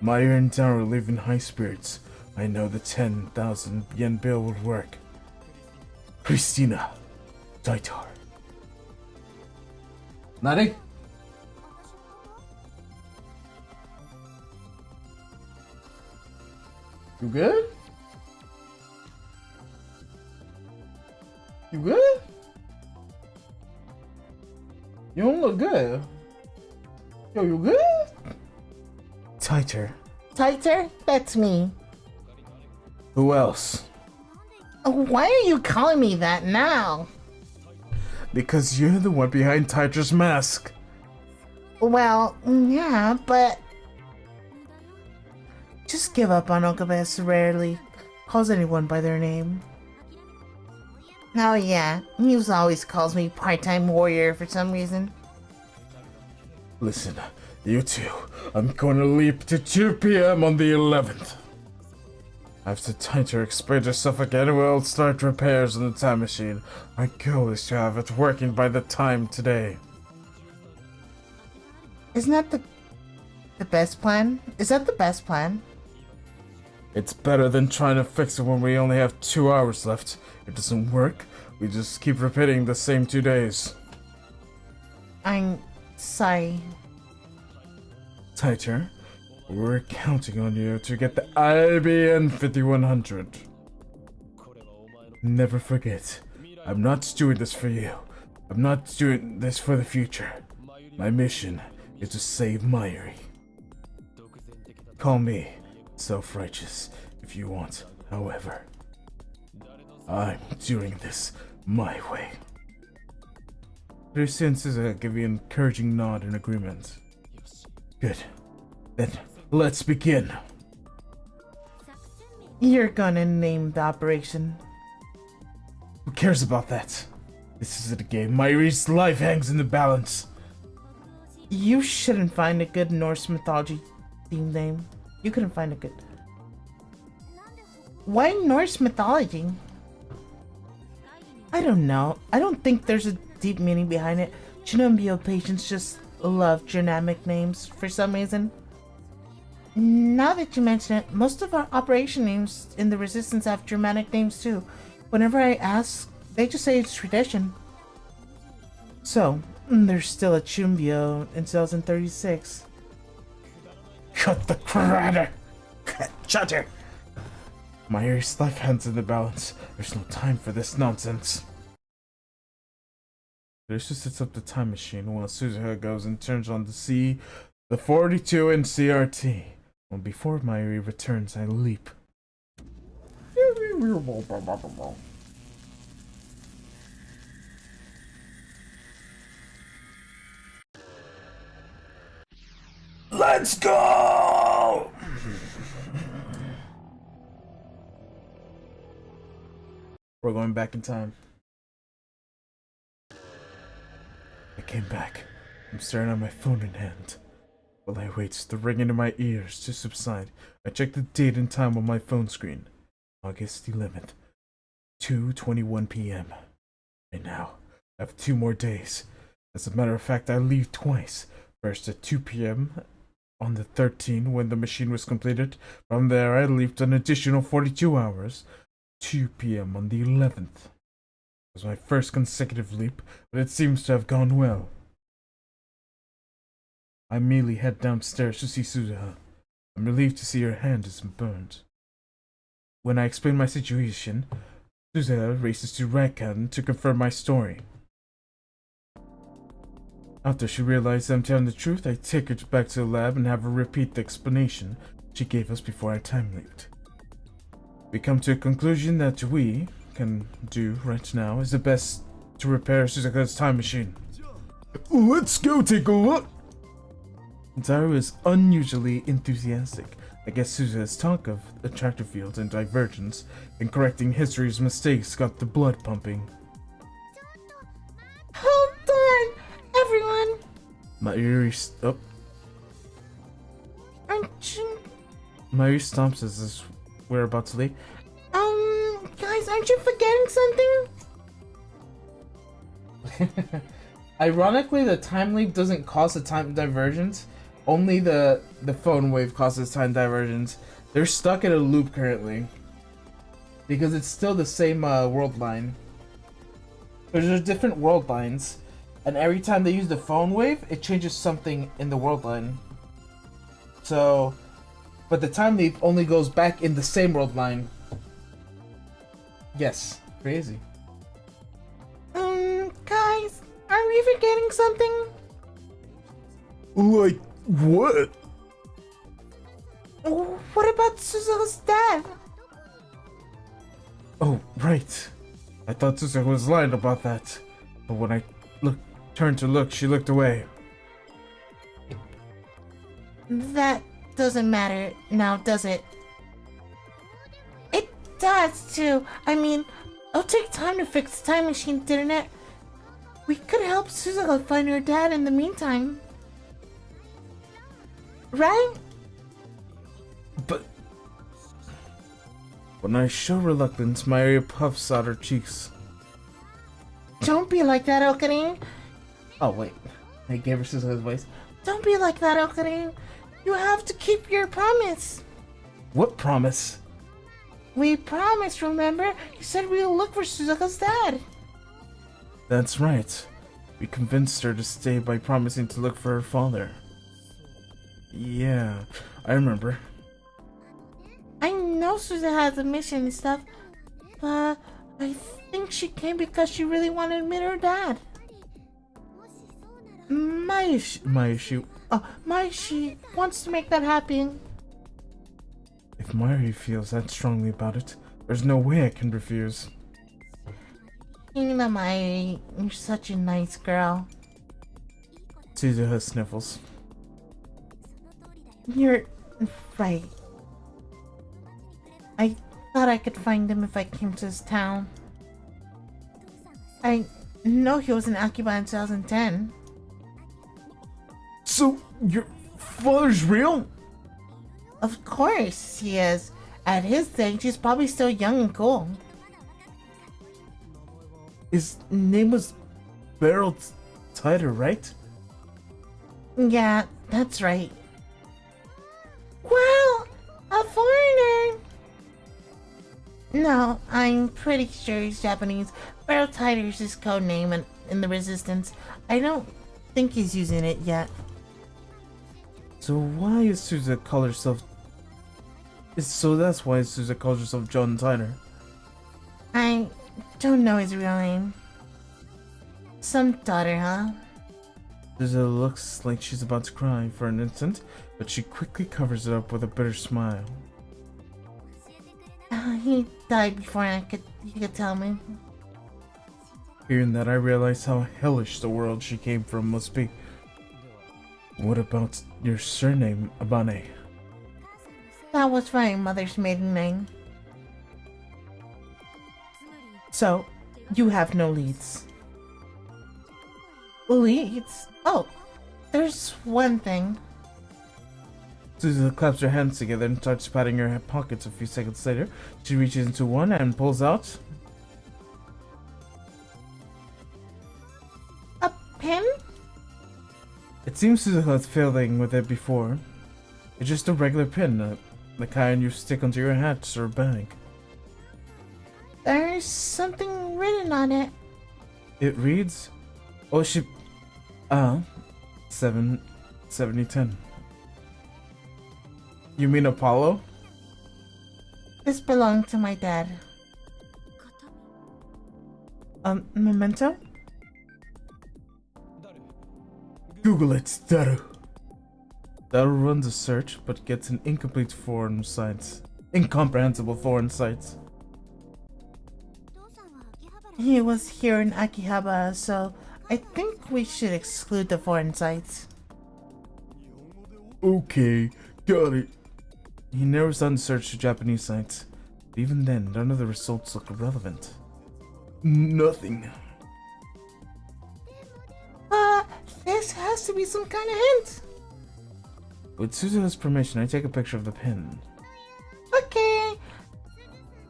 A: Meyer and Taro live in high spirits. I know the 10,000 yen bill would work. Christina, Daitar.
C: Nani? You good? You good? You don't look good. Yo, you good?
A: Tighter.
B: Tighter? That's me.
A: Who else?
B: Why are you calling me that now?
A: Because you're the one behind Tighter's mask.
B: Well, yeah, but... Just give up on Okabe. Rarely calls anyone by their name. Oh yeah, he always calls me part-time warrior for some reason.
A: Listen, you two, I'm gonna leap to 2 p.m. on the 11th. After Tighter explains herself again, we'll start repairs on the time machine. My goal is to have it working by the time today.
B: Isn't that the best plan? Is that the best plan?
A: It's better than trying to fix it when we only have 2 hours left. If it doesn't work, we just keep repeating the same 2 days.
B: I'm sorry.
A: Tighter, we're counting on you to get the IBN 5100. Never forget, I'm not doing this for you. I'm not doing this for the future. My mission is to save Mayuri. Call me self-righteous if you want, however. I'm doing this my way. Their senses give you an encouraging nod in agreement. Good. Then, let's begin.
B: You're gonna name the operation.
A: Who cares about that? This isn't a game. Mayuri's life hangs in the balance.
B: You shouldn't find a good Norse mythology themed name. You couldn't find a good... Why Norse mythology? I don't know. I don't think there's a deep meaning behind it. Chinumbio patients just love Germanic names for some reason. Now that you mention it, most of our operation names in the Resistance have Germanic names too. Whenever I ask, they just say it's tradition. So, there's still a Chumbio in 2036.
A: Cut the crater! Shut her! Mayuri's life hangs in the balance. There's no time for this nonsense. Arisha sets up the time machine while Suzuha goes and turns on the 42 and CRT. Well, before Mayuri returns, I leap. Let's go! We're going back in time. I came back. I'm staring at my phone in hand. While I wait the ringing in my ears to subside, I check the date and time on my phone screen. August 11th, 2:21 p.m. And now, I have 2 more days. As a matter of fact, I leave twice. First at 2 p.m. on the 13th when the machine was completed. From there, I leaped an additional 42 hours. 2 p.m. on the 11th. It was my first consecutive leap, but it seems to have gone well. I immediately head downstairs to see Suzuha. I'm relieved to see her hand isn't burned. When I explain my situation, Suzuha races to Rakuen to confirm my story. After she realizes I'm telling the truth, I take her back to the lab and have her repeat the explanation she gave us before I time leaped. We come to a conclusion that we can do right now is the best to repair Suzuka's time machine. Let's go take a look! Zaru is unusually enthusiastic. I guess Suzuka's talk of attractor fields and divergence and correcting history's mistakes got the blood pumping.
B: Hold on, everyone!
A: Mayuri Mary stomps as we're about to leave.
B: Guys, aren't you forgetting something?
C: Ironically, the time leap doesn't cause a time divergence. Only the phone wave causes time divergence. They're stuck in a loop currently. Because it's still the same world line. There's just different world lines. And every time they use the phone wave, it changes something in the world line. So, but the time leap only goes back in the same world line. Yes, crazy.
B: Guys, are we forgetting something?
A: Like what?
B: What about Suzuka's dad?
A: Oh, right. I thought Suzuka was lying about that. But when I turned to look, she looked away.
B: That doesn't matter now, does it? It does too. I mean, it'll take time to fix the time machine, didn't it? We could help Suzuka find her dad in the meantime. Right?
A: But when I show reluctance, my area puffs out her cheeks.
B: Don't be like that, Okarin.
C: Oh wait, I gave her Suzuka's voice.
B: Don't be like that, Okarin. You have to keep your promise.
A: What promise?
B: We promised, remember? You said we'll look for Suzuka's dad.
A: That's right. We convinced her to stay by promising to look for her father. Yeah, I remember.
B: I know Suzuka has a mission and stuff, but I think she came because she really wanted to meet her dad.
A: Maishi,
B: Maishi wants to make that happen.
A: if Mayuri feels that strongly about it, there's no way I can refuse.
B: You know, Maishi, you're such a nice girl.
A: Suzuha sniffles.
B: You're right. I thought I could find him if I came to this town. I know he was in Akiba in 2010.
A: So, your father's real?
B: Of course he is. At his age, he's probably still young and cool.
A: His name was Beryl Tider, right?
B: Yeah, that's right. Wow, a foreigner! No, I'm pretty sure he's Japanese. Beryl Tider is his code name in the Resistance. I don't think he's using it yet.
A: So why is Suzuka call herself... So that's why Suzuka calls herself John Tyner.
B: I don't know his real name. Some daughter, huh?
A: Suzuka looks like she's about to cry for an instant, but she quickly covers it up with a bitter smile.
B: He died before he could tell me.
A: Hearing that, I realize how hellish the world she came from must be. What about your surname, Abane?
B: That was my mother's maiden name. So, you have no leads. Leads? Oh, there's one thing.
A: Suzuka claps her hands together and starts patting her pockets. A few seconds later, she reaches into one and pulls out
B: A pen?
A: It seems Suzuka has failing with it before. It's just a regular pin, the kind you stick onto your hat or bag.
B: There's something written on it.
A: It reads, Oshi... 7010. You mean Apollo?
B: This belonged to my dad. Memento?
A: Google it, Daru. Daru runs a search, but gets an incomplete foreign sites. Incomprehensible foreign sites.
B: He was here in Akihabara, so I think we should exclude the foreign sites.
A: Okay, got it. He narrows down the search to Japanese sites. But even then, none of the results look relevant. Nothing.
B: This has to be some kind of hint.
A: With Suzuka's permission, I take a picture of the pin.
B: Okay.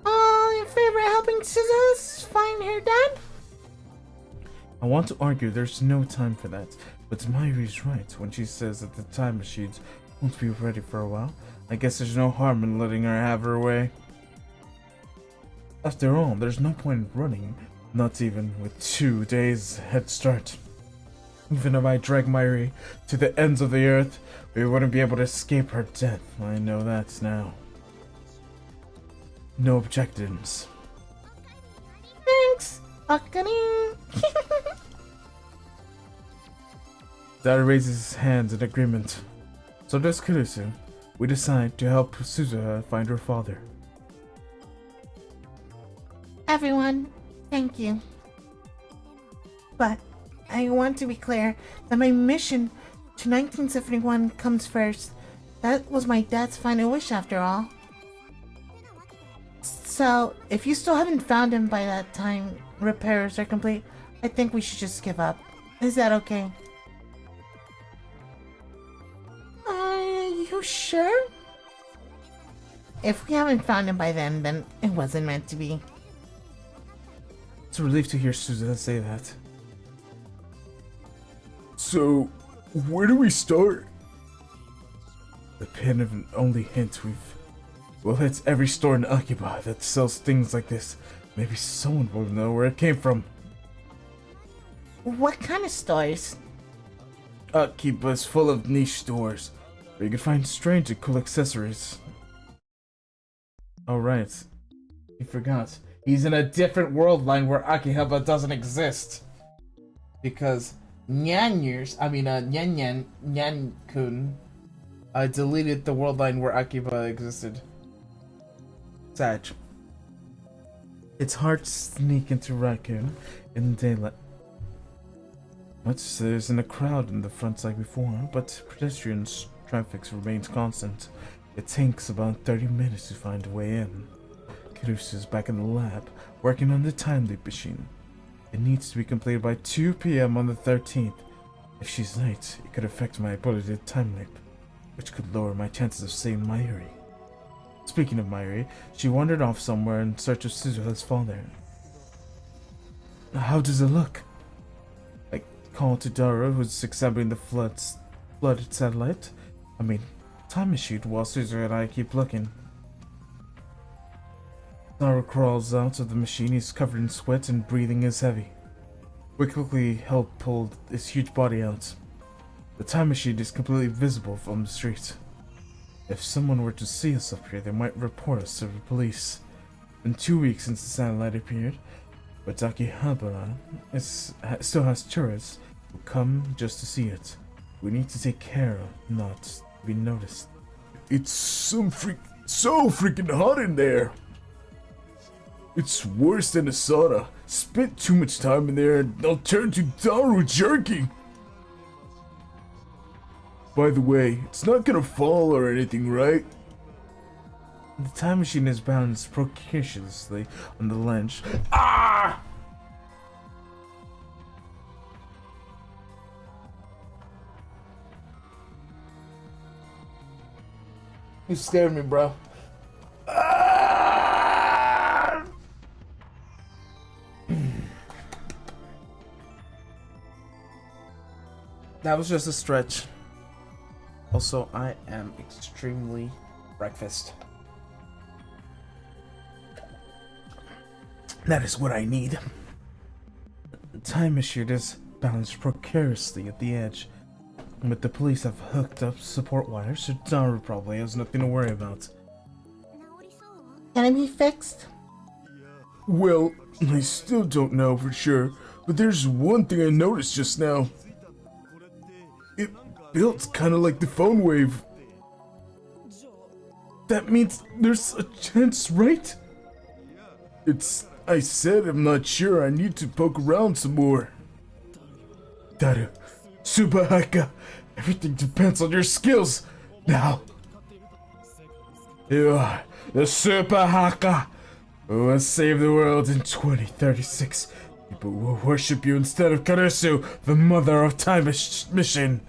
B: All in favor of helping Suzuha find her dad?
A: I want to argue there's no time for that, but Mayuri's right when she says that the time machines won't be ready for a while. I guess there's no harm in letting her have her way. After all, there's no point in running, not even with 2 days head start. Even if I drag Mayuri to the ends of the earth, we wouldn't be able to escape her death. I know that now. No objections.
B: Thanks, Akane.
A: Dad raises his hands in agreement. So does Kurusu. We decide to help Suzuha find her father.
B: Everyone, thank you. But I want to be clear that my mission to 1971 comes first. That was my dad's final wish after all. So, if you still haven't found him by that time repairs are complete, I think we should just give up. Is that okay? Are you sure? If we haven't found him by then it wasn't meant to be.
A: It's a relief to hear Suzuha say that. So, where do we start? The pin of an only hint we'll hit every store in Akiba that sells things like this. Maybe someone will know where it came from.
B: What kind of stores?
A: Akiba is full of niche stores where you can find strange and cool accessories. Alright. He forgot. He's in a different world line where Akihabara doesn't exist. Because Nyan-kun deleted the world line where Akiba existed. Sad. It's hard to sneak into Rakuen in daylight. There isn't a crowd in the front like before, but pedestrians' traffic remains constant. It takes about 30 minutes to find a way in. Kurusu is back in the lab, working on the time leap machine. It needs to be completed by 2 p.m. on the 13th. If she's late, it could affect my ability to time leap, which could lower my chances of saving Mayuri. Speaking of Mayuri, she wandered off somewhere in search of Suzuha's father. How does it look? I call to Dara, who's examining the flooded satellite. Time machine, while Suzuha and I keep looking. Dara crawls out of the machine. He's covered in sweat and breathing is heavy. We quickly help pull his huge body out. The time machine is completely visible from the street. If someone were to see us up here, they might report us to the police. Been 2 weeks since the satellite appeared, but Akihabara still has tourists who come just to see it. We need to take care of not to be noticed. It's so freaking hot in there. It's worse than a sauna. Spent too much time in there and I'll turn to Daru jerky. By the way, it's not gonna fall or anything, right? The time machine is balanced precariously on the ledge. Ah! You scared me, bro. Ah! That was just a stretch. Also, I am extremely breakfast. That is what I need. The time machine is balanced precariously at the edge. But the police have hooked up support wires, so Daru probably has nothing to worry about.
B: Can it be fixed?
A: Well, I still don't know for sure, but there's one thing I noticed just now. It built kind of like the phone wave. That means there's a chance, right? I said I'm not sure. I need to poke around some more. Daru, Subahaka, everything depends on your skills. Now, you are the Subahaka who will save the world in 2036. People will worship you instead of Kurusu, the mother of time mission.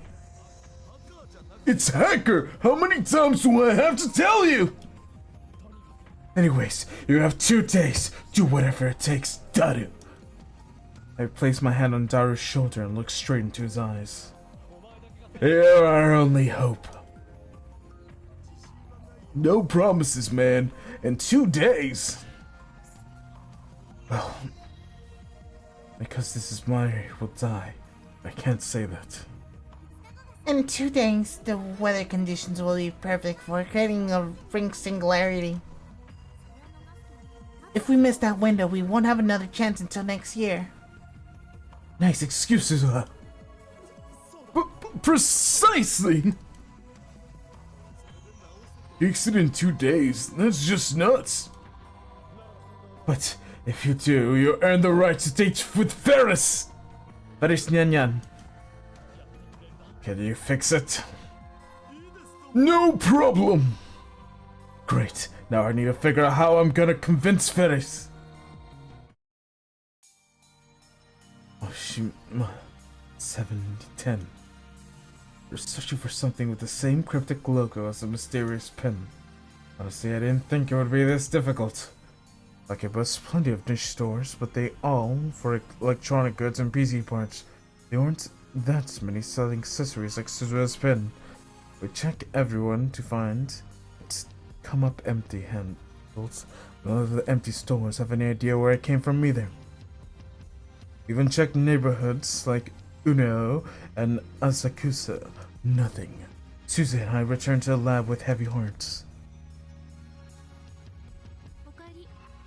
A: It's Hacker! How many times do I have to tell you? Anyways, you have 2 days. Do whatever it takes. Daru. I place my hand on Daru's shoulder and look straight into his eyes. You're our only hope. No promises, man. In 2 days. Well, because this is Mayuri will die. I can't say that.
B: In 2 days, the weather conditions will be perfect for creating a ring singularity. If we miss that window, we won't have another chance until next year.
A: Nice excuses, precisely! Fix it in 2 days, that's just nuts! But if you do, you earn the right to date with Ferris! Ferris Nyan Nyan. Can you fix it? No problem! Great, now I need to figure out how I'm gonna convince Ferris. Oh, 710. You're searching for something with the same cryptic logo as the mysterious pin. Honestly, I didn't think it would be this difficult. Okay, but plenty of niche stores, but they all for electronic goods and PC parts. There aren't that many selling accessories like Suzuha's pin. We check everyone to find it's come up empty handles. None of the empty stores have any idea where it came from either. Even checked neighborhoods like Uno and Asakusa. Nothing. Suzy and I returned to the lab with heavy hearts.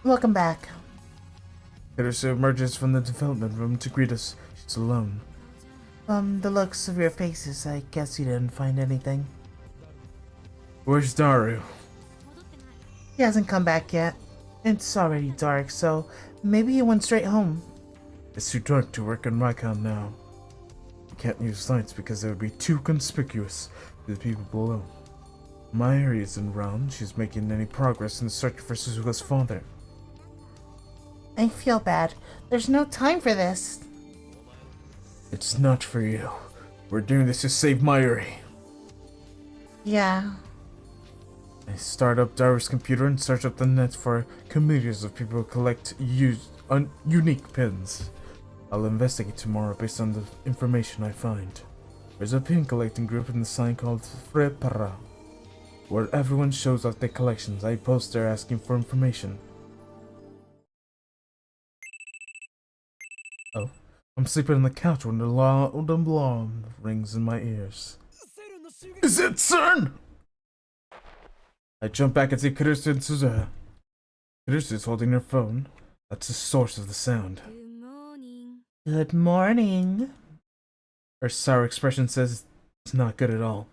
B: Welcome back.
A: Teresa emerges from the development room to greet us. She's alone.
B: From the looks of your faces, I guess you didn't find anything.
A: Where's Daru?
B: He hasn't come back yet. It's already dark, so maybe he went straight home.
A: It's too dark to work on Rakuen now. You can't use lights because they would be too conspicuous to the people below. Mayuri isn't around. She's making any progress in the search for Suzuka's father.
B: I feel bad. There's no time for this.
A: It's not for you. We're doing this to save Mayuri.
B: Yeah.
A: I start up Daru's computer and search up the net for communities of people who collect unique pins. I'll investigate tomorrow based on the information I find. There's a pin collecting group in the sign called Frepara, where everyone shows off their collections. I post there asking for information. Oh, I'm sleeping on the couch when the alarm rings in my ears. Is it CERN? I jump back and see Kurisu and Suzuha. Kurisu is holding her phone. That's the source of the sound.
B: Good morning.
A: Her sour expression says it's not good at all.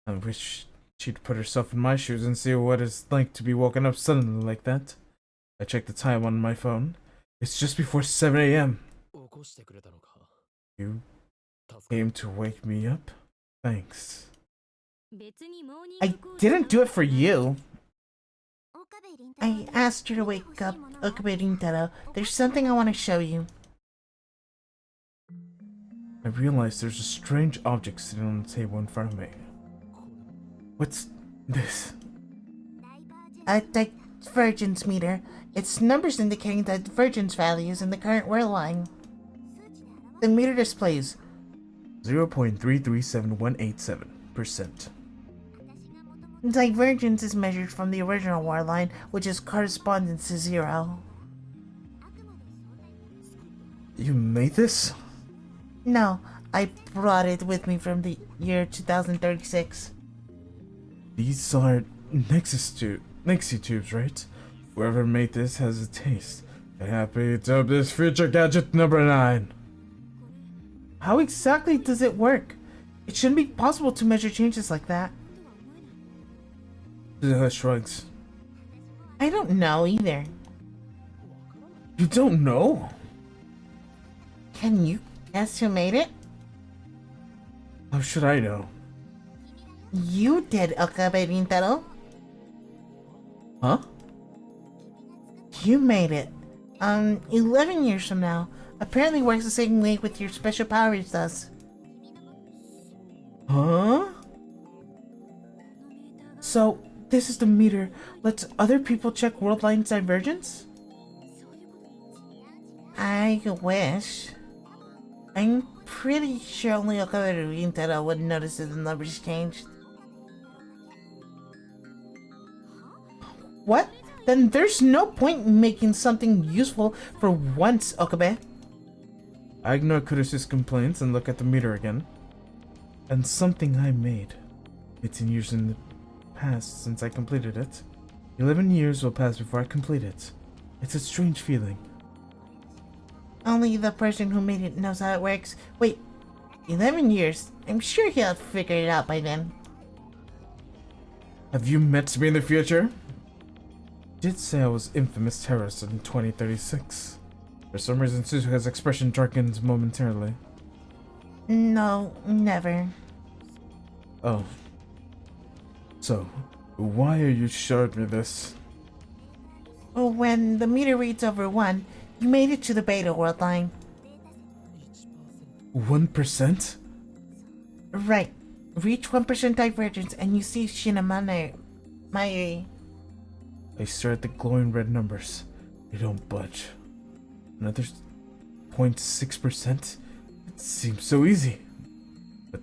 A: I wish she'd put herself in my shoes and see what it's like to be woken up suddenly like that. I check the time on my phone. It's just before 7 a.m. You came to wake me up? Thanks.
B: I didn't do it for you. I asked her to wake up, Okabe Rintaro. There's something I want to show you.
A: I realize there's a strange object sitting on the table in front of me. What's this?
B: A divergence meter. It's numbers indicating divergence values in the current world line. The meter displays
A: 0.337187%.
B: Divergence is measured from the original war line, which is correspondence to 0.
A: You made this?
B: No, I brought it with me from the year 2036.
A: These are Nexi tubes, right? Whoever made this has a taste. I'm happy to dub this future gadget number 9.
B: How exactly does it work? It shouldn't be possible to measure changes like that.
A: Suzuha shrugs.
B: I don't know either.
A: You don't know?
B: Can you guess who made it?
A: How should I know?
B: You did, Okabe Rintaro.
A: Huh?
B: You made it. 11 years from now. Apparently works the same way with your special powers does.
A: Huh?
B: So, this is the meter. Let's other people check world line's divergence? I wish. I'm pretty sure only Okabe Rintaro would notice if the numbers changed. What? Then there's no point in making something useful for once, Okabe.
A: I ignore Kurusu's complaints and look at the meter again. And something I made. 18 years in the past since I completed it. 11 years will pass before I complete it. It's a strange feeling.
B: Only the person who made it knows how it works. Wait, 11 years? I'm sure he'll figure it out by then.
A: Have you met me in the future? You did say I was infamous terrorist in 2036. For some reason, Suzuka's expression darkened momentarily.
B: No, never.
A: Oh. So, why are you showing me this?
B: When the meter reads over 1, you made it to the beta world line.
A: 1%?
B: Right. Reach 1% divergence and you see Shinamane. Mairi.
A: I stare at the glowing red numbers. They don't budge. Another 0.6%? It seems so easy. But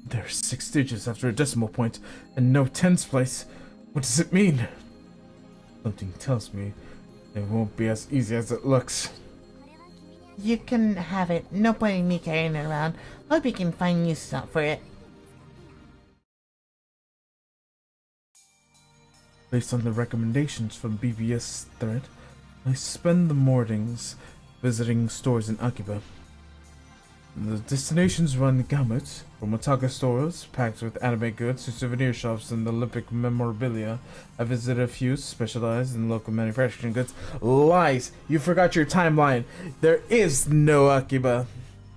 A: there are 6 digits after a decimal point and no tens place. What does it mean? Something tells me it won't be as easy as it looks.
B: You can have it. No point in me carrying it around. Hope you can find use for it.
A: Based on the recommendations from BBS thread, I spend the mornings visiting stores in Akiba. The destinations run the gamut, from otaku stores packed with anime goods to souvenir shops and Olympic memorabilia. I visited a few specialized in local manufacturing goods. Lies! You forgot your timeline. There is no Akiba.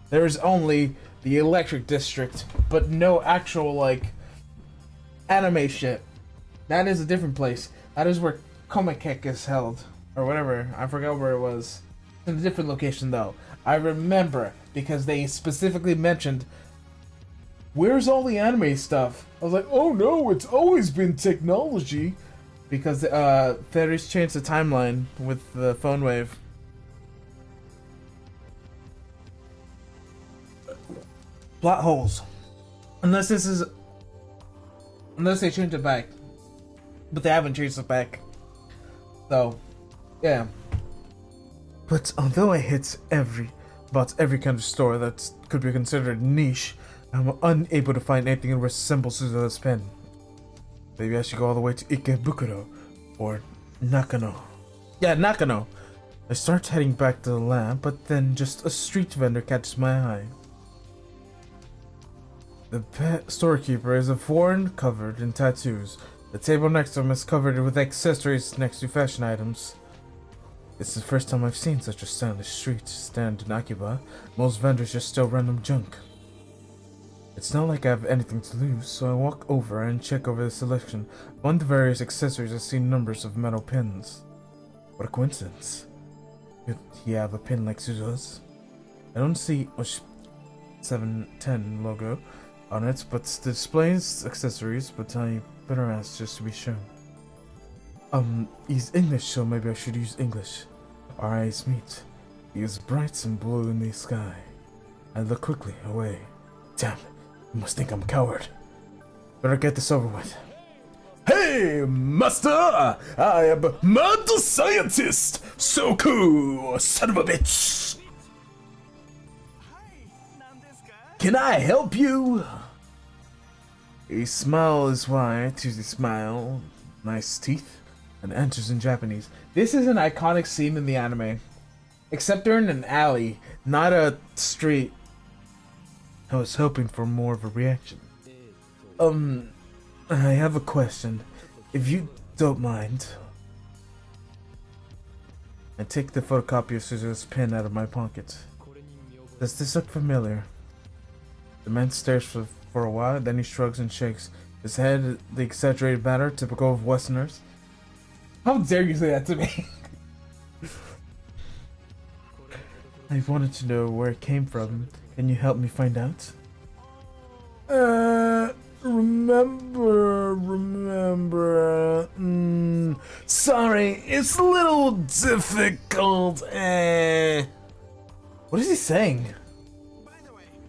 A: There is only the Electric District, but no actual, like, anime shit. That is a different place. That is where Komikek is held. Or whatever. I forgot where it was. It's in a different location, though. I remember, because they specifically mentioned, where's all the anime stuff? I was like, oh no, it's always been technology. Because Fairies changed the timeline with the phone wave. Plot holes. Unless they change it back. But they haven't changed it back. So, yeah. But although I hit about every kind of store that could be considered niche, I'm unable to find anything that resembles Suzuka's pen. Maybe I should go all the way to Ikebukuro or Nakano. Yeah, Nakano. I start heading back to the lab, but then just a street vendor catches my eye. The storekeeper is a foreign covered in tattoos. The table next to him is covered with accessories next to fashion items. It's the first time I've seen such a stylish street stand in Akiba. Most vendors just sell random junk. It's not like I have anything to lose, so I walk over and check over the selection. Among the various accessories I see numbers of metal pins. What a coincidence. Could he have a pin like Suzuka's? I don't see a 710 logo on it, but the displays accessories, but I better ask just to be sure. He's English, so maybe I should use English. Our eyes meet. He is bright and blue in the sky. I look quickly away. Damn, you must think I'm a coward. Better get this over with. Hey, master! I am mad scientist! So cool, son of a bitch! Can I help you? A smile is wide, Tuesday smile, nice teeth, and answers in Japanese. This is an iconic scene in the anime. Except they're in an alley, not a street. I was hoping for more of a reaction. I have a question, if you don't mind. I take the photocopy of Suzuka's pen out of my pocket. Does this look familiar? The man stares for a while, then he shrugs and shakes his head, the exaggerated manner typical of Westerners. How dare you say that to me? I wanted to know where it came from. Can you help me find out? remember. Sorry, it's a little difficult. What is he saying?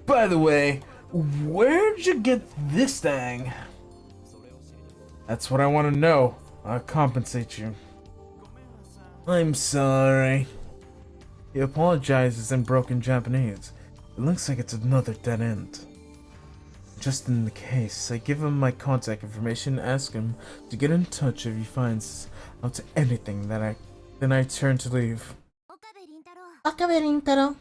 A: By the way, where'd you get this thing? That's what I want to know. I'll compensate you. I'm sorry. He apologizes in broken Japanese. It looks like it's another dead end. Just in the case, I give him my contact information and ask him to get in touch if he finds out anything then I turn to leave.
B: Okabe Rintaro.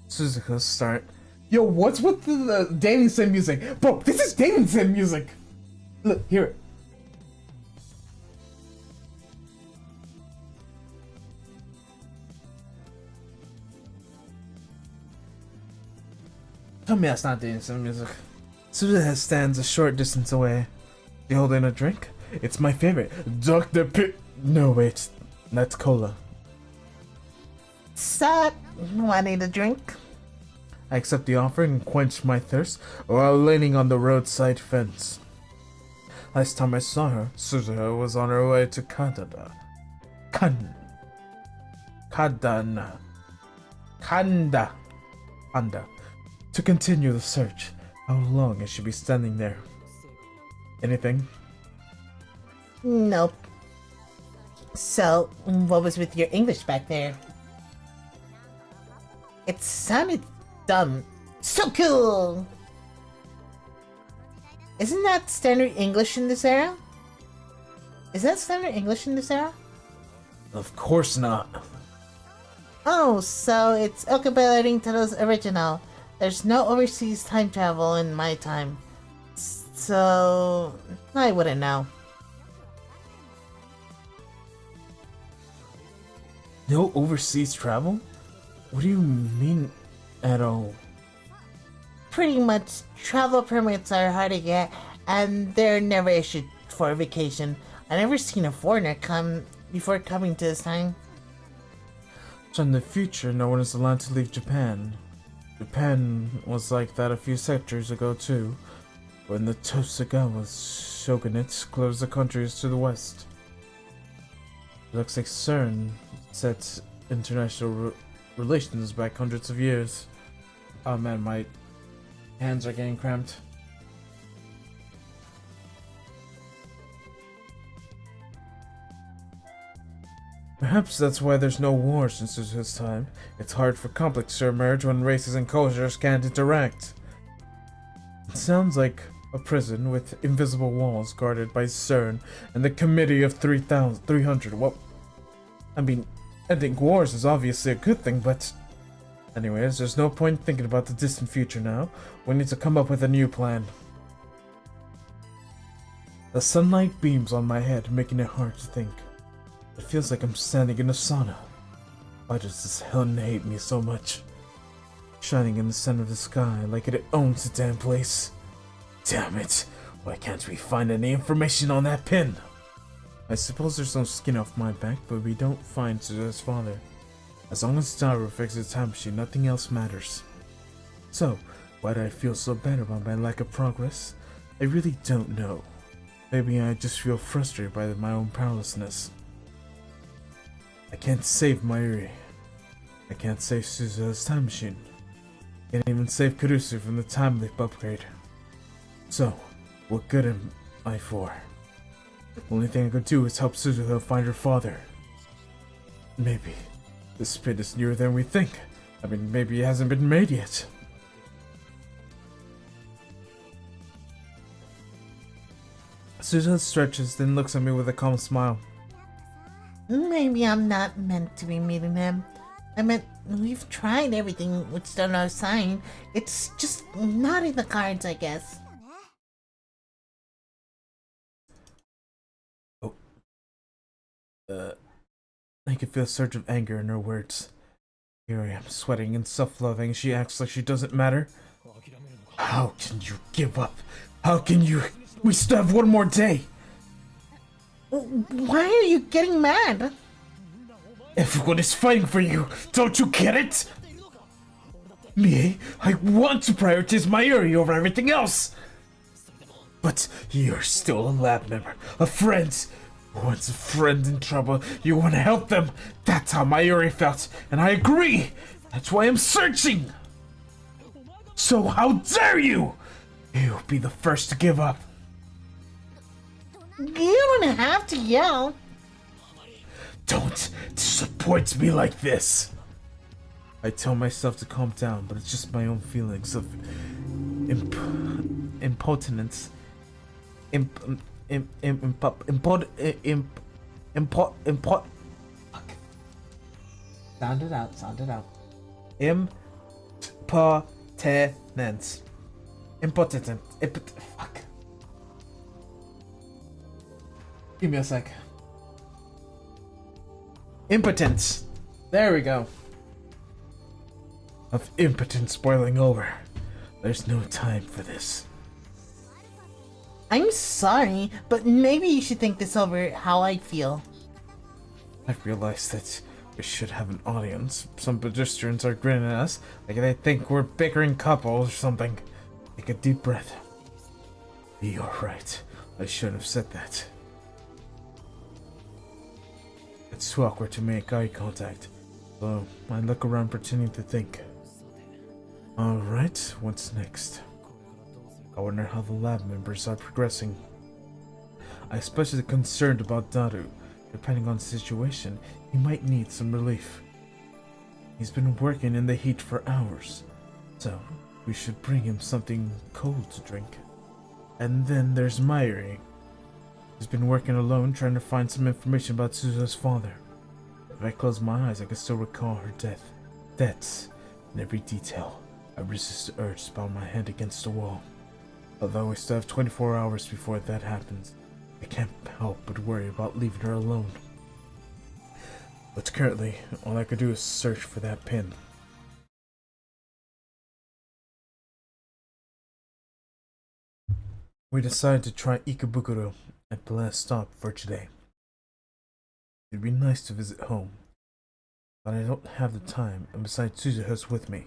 A: Suzuka start.
C: Yo, what's with the dating sim music? Bro, this is dating sim music! Look, hear it. Tell me that's not dating sim music.
A: Suzuka stands a short distance away. You holding a drink? It's my favorite. Dr. No, wait. That's cola.
B: Sup? Wanting a drink?
A: I accept the offer and quench my thirst while leaning on the roadside fence. Last time I saw her, Suzuha was on her way to Kadana. Kanda. To continue the search. How long has she been standing there? Anything?
B: Nope. So, what was with your English back there? It sounded dumb. So cool! Isn't that standard English in this era? Is that standard English in this era?
A: Of course not.
B: Oh, so it's Okabe Rintaro's original. There's no overseas time travel in my time. So, I wouldn't know.
A: No overseas travel? What do you mean at all?
B: Pretty much, travel permits are hard to get, and they're never issued for a vacation. I never seen a foreigner come before coming to this time.
A: So in the future, no one is allowed to leave Japan. Japan was like that a few centuries ago too, when the Tokugawa shogunate closed the countries to the west. It looks like CERN set international relations back hundreds of years. Oh man, my hands are getting cramped. Perhaps that's why there's no war since his time. It's hard for conflicts to emerge when races and cultures can't interact. It sounds like a prison with invisible walls guarded by CERN and the Committee of 300. Well, I mean, ending wars is obviously a good thing, but... Anyways, there's no point thinking about the distant future now. We need to come up with a new plan. The sunlight beams on my head, making it hard to think. It feels like I'm standing in a sauna. Why does this sun hate me so much? Shining in the center of the sky like it owns the damn place. Damn it! Why can't we find any information on that pin? I suppose there's no skin off my back, but we don't find Suzu's father. As long as Daru fixes the time machine, nothing else matters. So, why do I feel so bad about my lack of progress? I really don't know. Maybe I just feel frustrated by my own powerlessness. I can't save Mayuri. I can't save Suzu's time machine. Can't even save Kurusu from the time leap upgrade. So, what good am I for? The only thing I could do is help Suzuha find her father. Maybe. This pit is nearer than we think. I mean, maybe it hasn't been made yet. Suzuha stretches, then looks at me with a calm smile.
B: Maybe I'm not meant to be meeting him. I meant, we've tried everything with still no sign. It's just not in the cards, I guess.
A: I can feel a surge of anger in her words. Here I am, sweating and self-loathing. She acts like she doesn't matter. How can you give up? How can you? We still have one more day!
B: Why are you getting mad?
A: Everyone is fighting for you! Don't you get it? Me, I want to prioritize Mayuri over everything else! But you're still a lab member, a friend. Once a friend in trouble, you want to help them. That's how Mayuri felt, and I agree. That's why I'm searching. So how dare you? You'll be the first to give up.
B: You don't have to yell.
A: Don't disappoint me like this. I tell myself to calm down, but it's just my own feelings of impotence. Fuck.
C: Sound it out, sound it out.
A: Impotence. Impotent. Fuck.
C: Give me a sec.
A: Impotence.
C: There we go.
A: Of impotence boiling over. There's no time for this.
B: I'm sorry, but maybe you should think this over how I feel.
A: I've realized that we should have an audience. Some pedestrians are grinning at us like they think we're bickering couples or something. Take a deep breath. You're right. I shouldn't have said that. It's too awkward to make eye contact, so I look around pretending to think. Alright, what's next? I wonder how the lab members are progressing. I'm especially concerned about Daru. Depending on the situation, he might need some relief. He's been working in the heat for hours, so we should bring him something cold to drink. And then there's Mayuri. He's been working alone trying to find some information about Suzu's father. If I close my eyes, I can still recall her death. Deaths in every detail. I resist the urge to bow my head against the wall. Although we still have 24 hours before that happens, I can't help but worry about leaving her alone. But currently, all I could do is search for that pin. We decided to try Ikebukuro at the last stop for today. It'd be nice to visit home, but I don't have the time, and besides Suzuha's with me.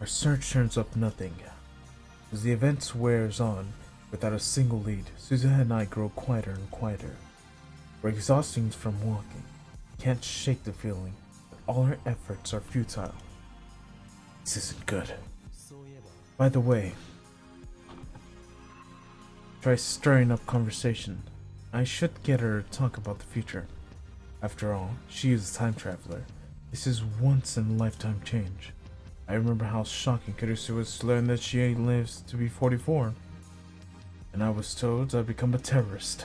A: Our search turns up nothing. As the event wears on, without a single lead, Suzuha and I grow quieter and quieter. We're exhausting from walking. Can't shake the feeling that all our efforts are futile. This isn't good. By the way, try stirring up conversation. I should get her to talk about the future. After all, she is a time traveler. This is once in a lifetime change. I remember how shocking Karisu was to learn that she lives to be 44. And I was told I'd become a terrorist.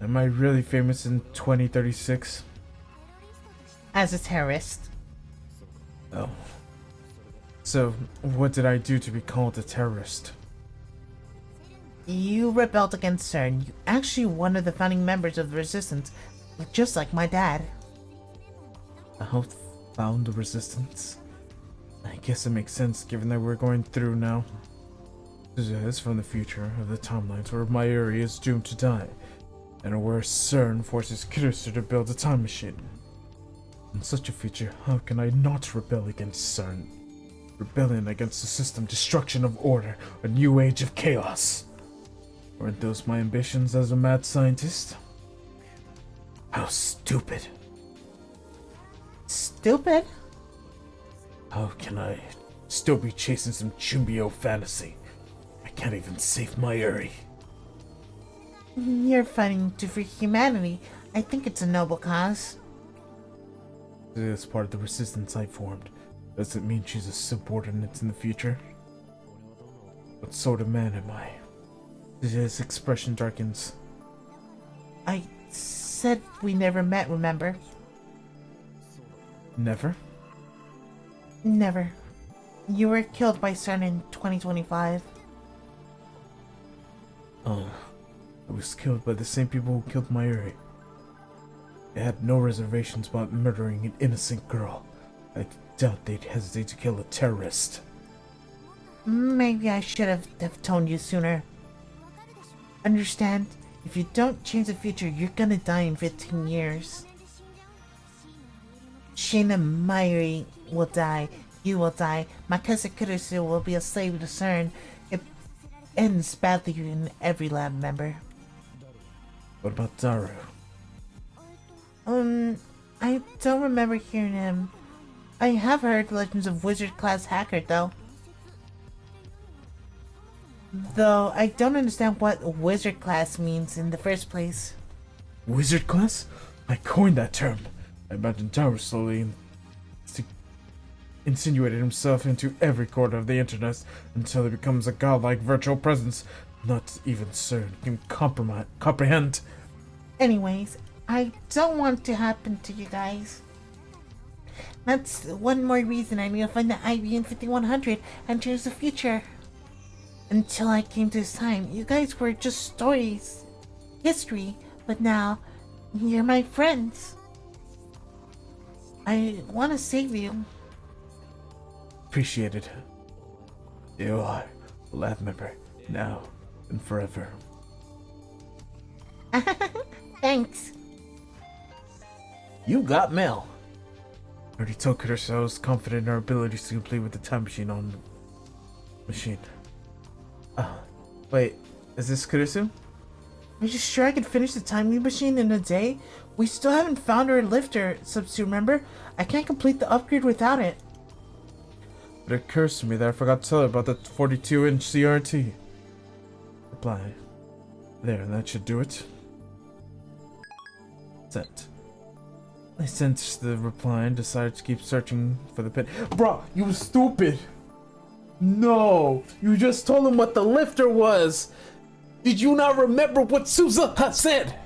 A: Am I really famous in 2036?
B: As a terrorist.
A: Oh. So, what did I do to be called a terrorist?
B: You rebelled against CERN. You actually one of the founding members of the Resistance, just like my dad.
A: I helped found the Resistance? I guess it makes sense given that we're going through now. This is from the future of the timelines where Mayuri is doomed to die, and where CERN forces Kirisu to build a time machine. In such a future, how can I not rebel against CERN? Rebellion against the system, destruction of order, a new age of chaos. Weren't those my ambitions as a mad scientist? How stupid.
B: Stupid?
A: How can I still be chasing some Chumbio fantasy? I can't even save Mayuri.
B: You're fighting to free humanity. I think it's a noble cause.
A: This is part of the resistance I formed. Does it mean she's a subordinate in the future? What sort of man am I? His expression darkens.
B: I said we never met, remember?
A: Never?
B: Never. You were killed by CERN in 2025.
A: Oh, I was killed by the same people who killed Mayuri. They had no reservations about murdering an innocent girl. I doubt they'd hesitate to kill a terrorist.
B: Maybe I should have told you sooner. Understand? If you don't change the future, you're gonna die in 15 years. machine and Mayuri will die. You will die. My cousin Kurisu will be a slave to CERN. It ends badly in every lab member.
A: What about Daru?
B: I don't remember hearing him. I have heard legends of wizard class hacker though. Though I don't understand what wizard class means in the first place.
A: Wizard class? I coined that term. I imagine Daru slowly insinuated himself into every corner of the internet until he becomes a godlike virtual presence not even CERN can comprehend.
B: Anyways, I don't want it to happen to you guys. That's one more reason I need to find the IBM 5100 and choose the future. Until I came to this time, you guys were just stories, history, but now you're my friends. I want to save you.
A: Appreciated. You are a lab member now and forever.
B: Thanks.
C: You got mail.
A: I already told Kurisu I was confident in our abilities to complete with the time machine on machine. Wait, is this Kurisu?
B: Are you sure I could finish the time machine in a day? We still haven't found our lifter, Subsu, remember? I can't complete the upgrade without it.
A: It occurs to me that I forgot to tell her about the 42-inch CRT. Reply. There, that should do it. Sent. I sent the reply and decided to keep searching for the pin.
C: Bro, you stupid. No, you just told him what the lifter was. Did you not remember what Suzuha said?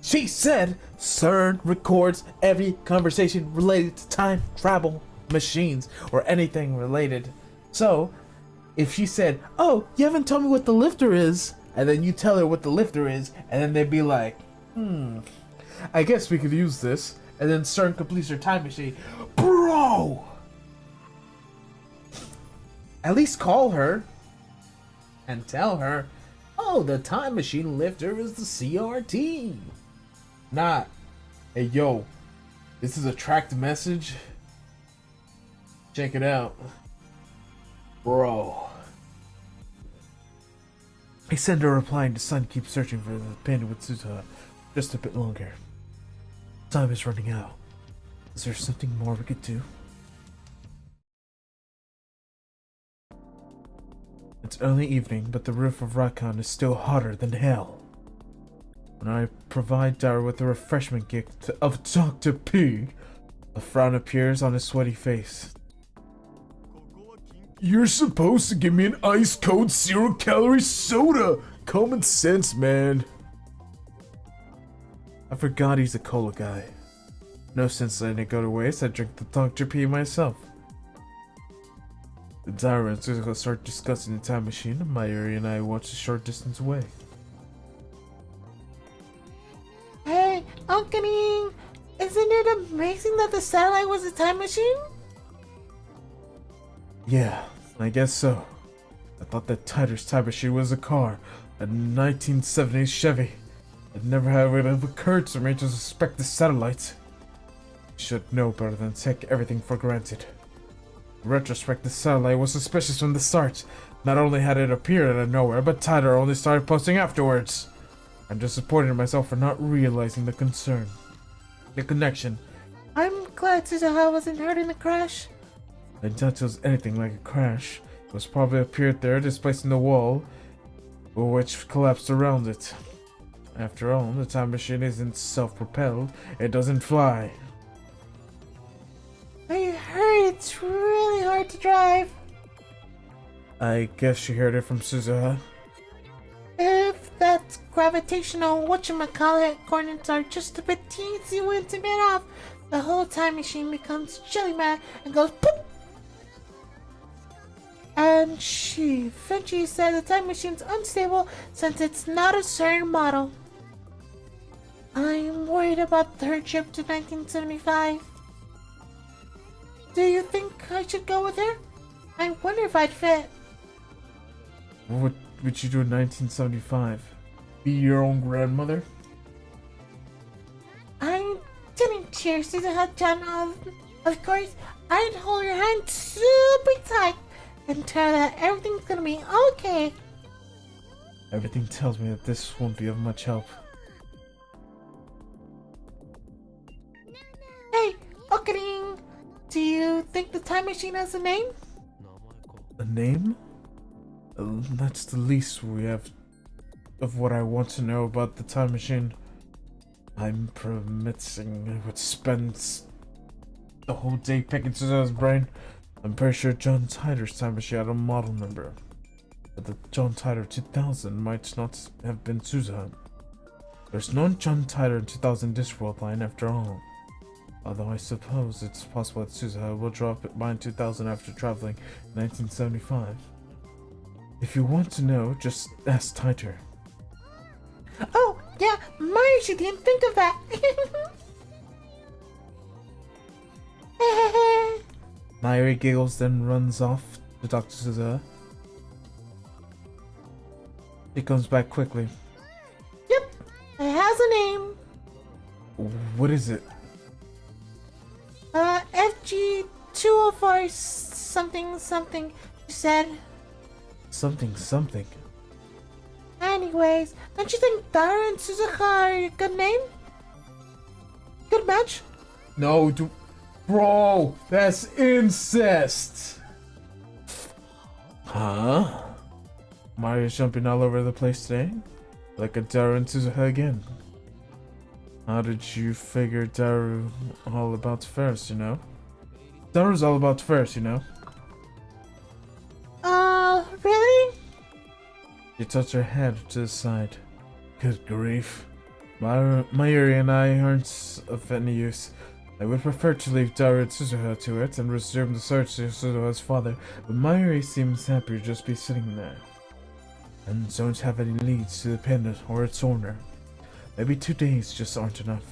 C: She said CERN records every conversation related to time travel machines or anything related. So, if she said, "Oh, you haven't told me what the lifter is," and then you tell her what the lifter is, and then they'd be like, I guess we could use this, and then CERN completes her time machine. Bro! At least call her and tell her, "Oh, the time machine lifter is the CRT." Not, "Hey, yo, this is a tracked message. Check it out." Bro.
A: I send her a reply and decide to keep searching for the pin with Suzuha just a bit longer. Time is running out. Is there something more we could do? It's early evening, but the roof of Rakuen is still hotter than hell. When I provide Daru with a refreshment gift of Dr. Pig, a frown appears on his sweaty face. You're supposed to give me an ice-cold zero-calorie soda! Common sense, man. I forgot he's a cola guy. No sense letting it go to waste, I drink the Dr. P myself. Daru and Suzuka start discussing the time machine, and Mayuri and I watch a short distance away.
B: Hey, Uncle, isn't it amazing that the satellite was a time machine?
A: Yeah, I guess so. I thought that Tiger's time machine was a car, a 1970s Chevy. It never would have occurred to me to suspect the satellite. I should know better than take everything for granted. In retrospect, the satellite was suspicious from the start. Not only had it appeared out of nowhere, but Tiger only started posting afterwards. I'm disappointed in myself for not realizing the connection.
B: I'm glad Suzuha wasn't hurt in the crash.
A: I doubt it was anything like a crash. It was probably appeared there, displacing the wall, which collapsed around it. After all, the time machine isn't self-propelled, it doesn't fly.
B: I heard it's really hard to drive.
A: I guess you heard it from Suzuha.
B: If that gravitational whatchamacallit coordinates are just a bit teensy weensy bit off, the whole time machine becomes jelly mad and goes poop. And Frenchie said the time machine's unstable since it's not a CERN model. I'm worried about her trip to 1975. Do you think I should go with her? I wonder if I'd fit.
A: What would you do in 1975? Be your own grandmother?
B: I didn't hear Suzuha-chan Of course, I'd hold your hand super tight and tell her that everything's gonna be okay.
A: Everything tells me that this won't be of much help.
B: Hey, Okaring, do you think the time machine has a name?
A: A name? That's the least we have of what I want to know about the time machine. I'm promising I would spend the whole day picking Suzuha's brain. I'm pretty sure John Titor's time machine had a model number. But the John Titor 2000 might not have been Suzuha. There's no John Titor in 2000 Discworld line after all. Although I suppose it's possible that Suzuha will drop by in 2000 after traveling in 1975. If you want to know, just ask Titor.
B: Oh, yeah, Marcy didn't think of that.
A: Mayuri giggles, then runs off to Dr. Suzuha. He comes back quickly.
B: Yep, it has a name.
A: What is it?
B: FG204 something something, you said.
A: Something.
B: Anyways, don't you think Dara and Suzuha are a good name? Good match?
A: No, bro, that's incest. Huh? Mario's jumping all over the place today, like a Daru and Suzuha again. How did you figure Daru all about first, you know? Daru's all about first, you know?
B: Really?
A: She touched her head to the side. Good grief. Mayuri and I aren't of any use. I would prefer to leave Daru and Suzuha to it and resume the search for Suzuha's father, but Mayuri seems happy to just be sitting there. And don't have any leads to the pendant or its owner. Maybe 2 days just aren't enough.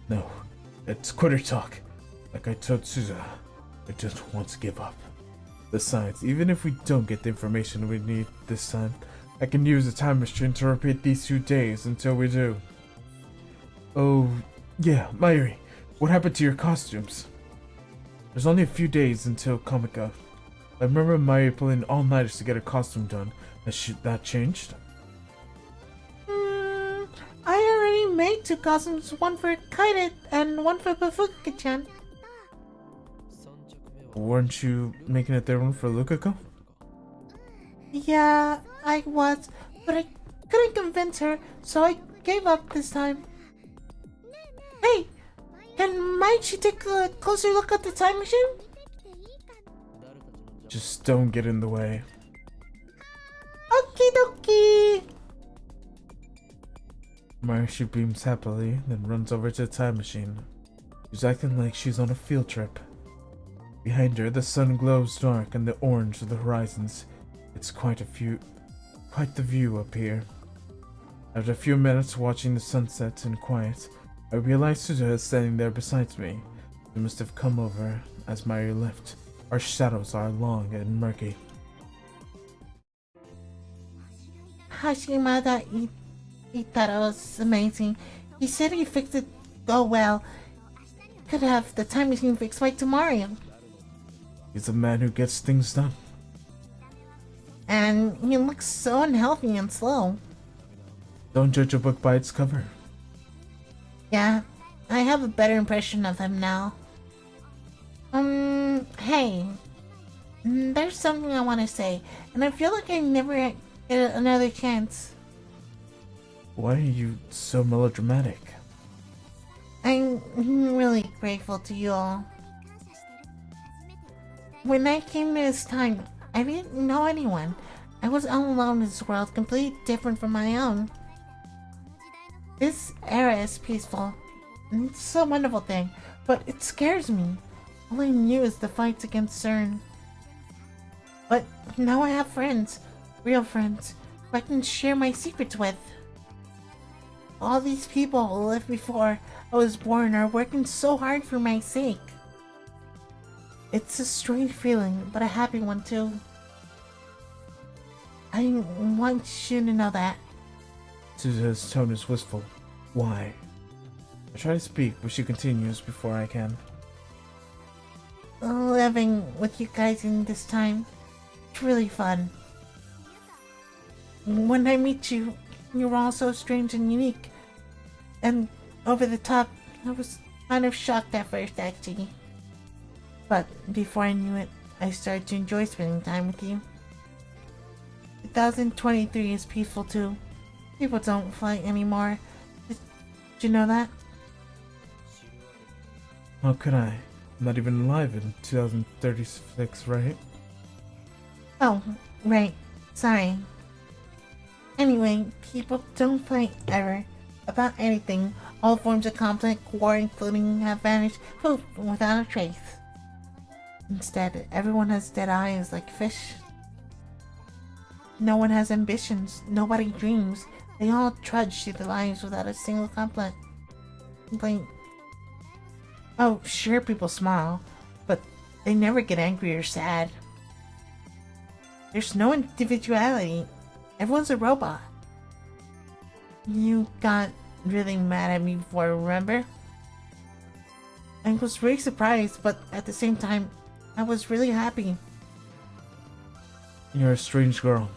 A: No, it's quitter talk. Like I told Suzuha, I just want to give up. Besides, even if we don't get the information we need this time, I can use the time machine to repeat these 2 days until we do. Oh, yeah, Mayuri, what happened to your costumes? There's only a few days until Comic-Con. I remember Mayuri pulling all-nighters to get her costume done. Has that changed?
B: I already made 2 costumes, one for Kaide and one for Bafuka-chan.
A: Weren't you making a third one for Lukako?
B: Yeah, I was, but I couldn't convince her, so I gave up this time. Hey, might she take a closer look at the time machine?
A: Just don't get in the way.
B: Okie dokie!
A: Mayuri beams happily, then runs over to the time machine. She's acting like she's on a field trip. Behind her, the sun glows dark and the orange of the horizons. It's quite the view up here. After a few minutes watching the sunset in quiet, I realize Suzuha is standing there beside me. She must have come over as Mayuri left. Our shadows are long and murky.
B: Hashimada Itaro's amazing. He said he fixed it so well. Could have the time machine fixed by tomorrow.
A: He's a man who gets things done.
B: And he looks so unhealthy and slow.
A: Don't judge a book by its cover.
B: Yeah, I have a better impression of him now. Hey. There's something I want to say, and I feel like I never get another chance.
A: Why are you so melodramatic?
B: I'm really grateful to you all. When I came to this time, I didn't know anyone. I was all alone in this world, completely different from my own. This era is peaceful, and it's a wonderful thing, but it scares me. All I knew is the fights against CERN. But now I have friends, real friends, who I can share my secrets with. All these people who lived before I was born are working so hard for my sake. It's a strange feeling, but a happy one too. I want you to know that.
A: Suzuha's tone is wistful. Why? I try to speak, but she continues before I can.
B: living with you guys in this time. It's really fun. When I meet you, you're all so strange and unique. And over the top, I was kind of shocked at first, actually. But before I knew it, I started to enjoy spending time with you. 2023 is peaceful too. People don't fight anymore. Did you know that?
A: How could I? I'm not even alive in 2036, right?
B: Oh, right. Sorry. Anyway, people don't fight ever. About anything. All forms of conflict, war including, have vanished, poof, without a trace. Instead, everyone has dead eyes like fish. No one has ambitions. Nobody dreams. They all trudge through their lives without a single complaint. Oh, sure, people smile, but they never get angry or sad. There's no individuality. Everyone's a robot. You got really mad at me before, remember? I was really surprised, but at the same time, I was really happy.
A: You're a strange girl.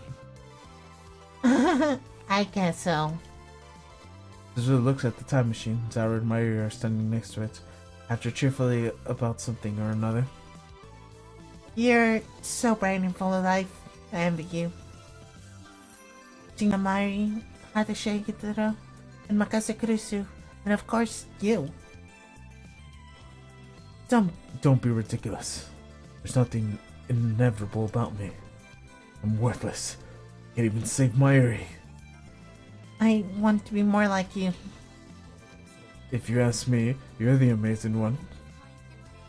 B: I guess so.
A: Zuzu looks at the time machine. Zara and Mayuri are standing next to it, after cheerfully about something or another.
B: You're so bright and full of life. I envy you. Gina Mayuri, Hatashe Gitaro, and Makase Kurusu, and of course, you.
A: Don't be ridiculous. There's nothing inevitable about me. I'm worthless. Can't even save Mayuri.
B: I want to be more like you.
A: If you ask me, you're the amazing one.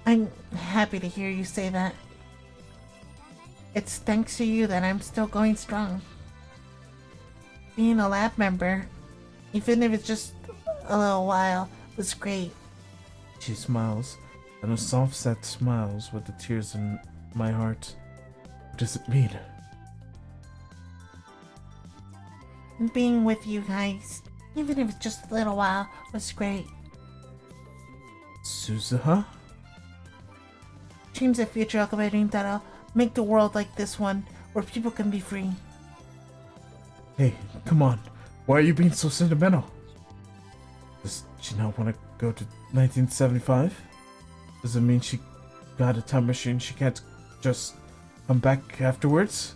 B: I'm happy to hear you say that. It's thanks to you that I'm still going strong. Being a lab member, even if it's just a little while, was great.
A: She smiles, and a soft set smiles with the tears in my heart. What does it mean?
B: Being with you guys, even if it's just a little while, was great.
A: Suzuha?
B: Dreams of future that'll make the world like this one, where people can be free.
A: Hey, come on. Why are you being so sentimental? Does she not want to go to 1975? Does it mean she got a time machine she can't just come back afterwards?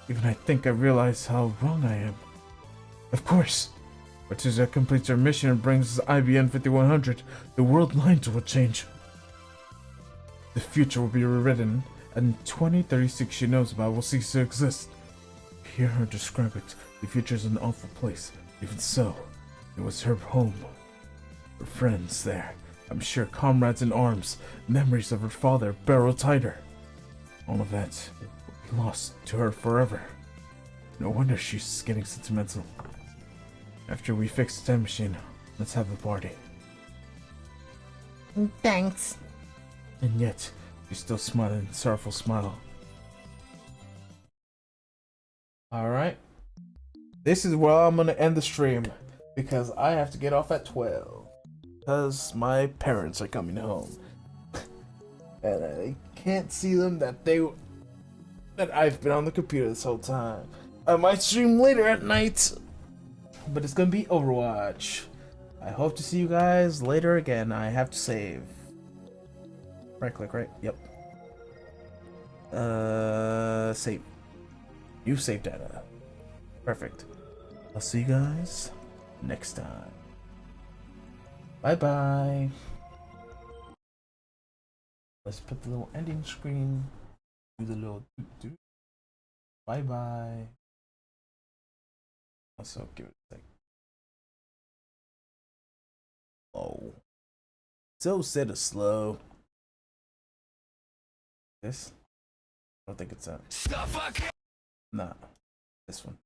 A: Even I think I realize how wrong I am. Of course. But Suzuha completes her mission and brings IBN 5100. The world lines will change. The future will be rewritten, and 2036 she knows about will cease to exist. Hear her describe it. The future is an awful place. Even so, it was her home. Her friends there. I'm sure comrades in arms. Memories of her father barrel tighter. All of that will be lost to her forever. No wonder she's getting sentimental. After we fix the time machine, let's have a party.
B: Thanks.
A: And yet, you're still smiling, sorrowful smile.
C: Alright. This is where I'm gonna end the stream, because I have to get off at 12. Because my parents are coming home. And I can't see them that I've been on the computer this whole time. I might stream later at night, but it's gonna be Overwatch. I hope to see you guys later again. I have to save. Right click, right? Yep. Save. You save data. Perfect. I'll see you guys next time. Bye bye. Let's put the little ending screen. Do the little doot. Bye bye. Also, give it a sec. Oh. So set a slow. This? I don't think it's that. Nah. This one.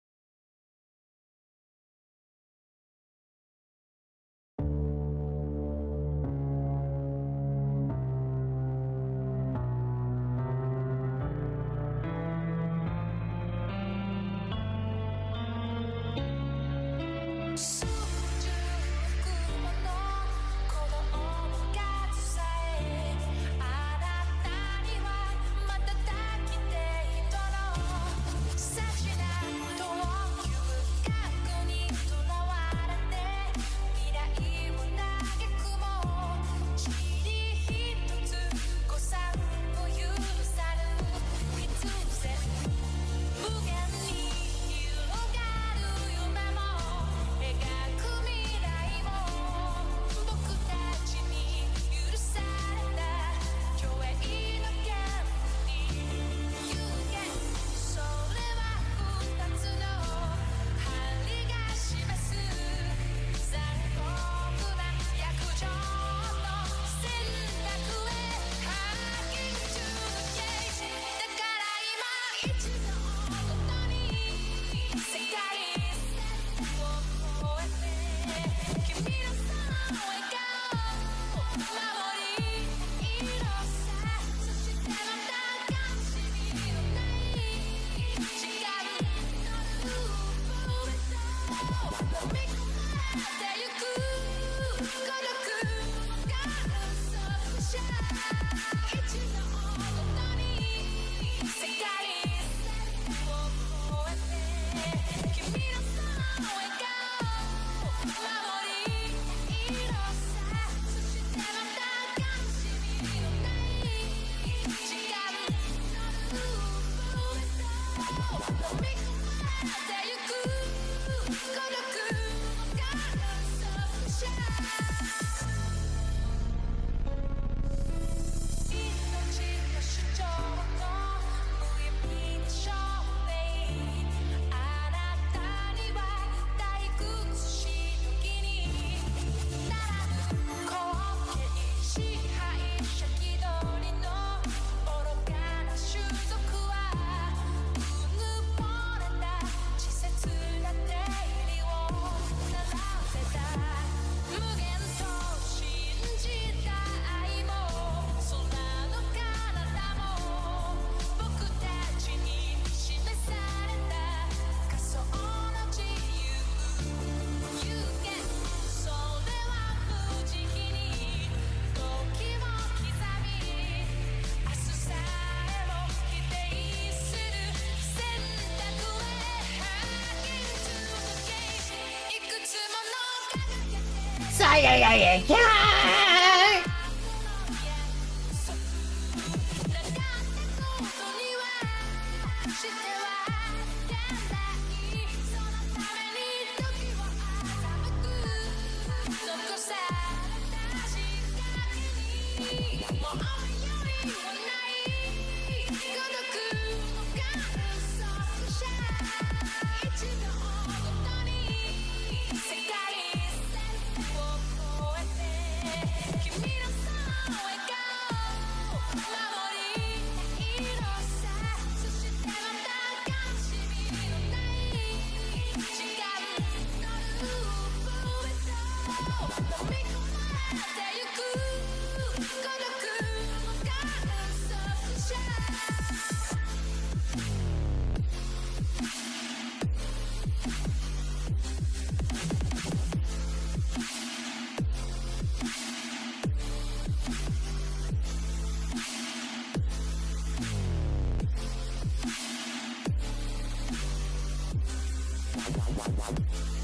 D: Wow.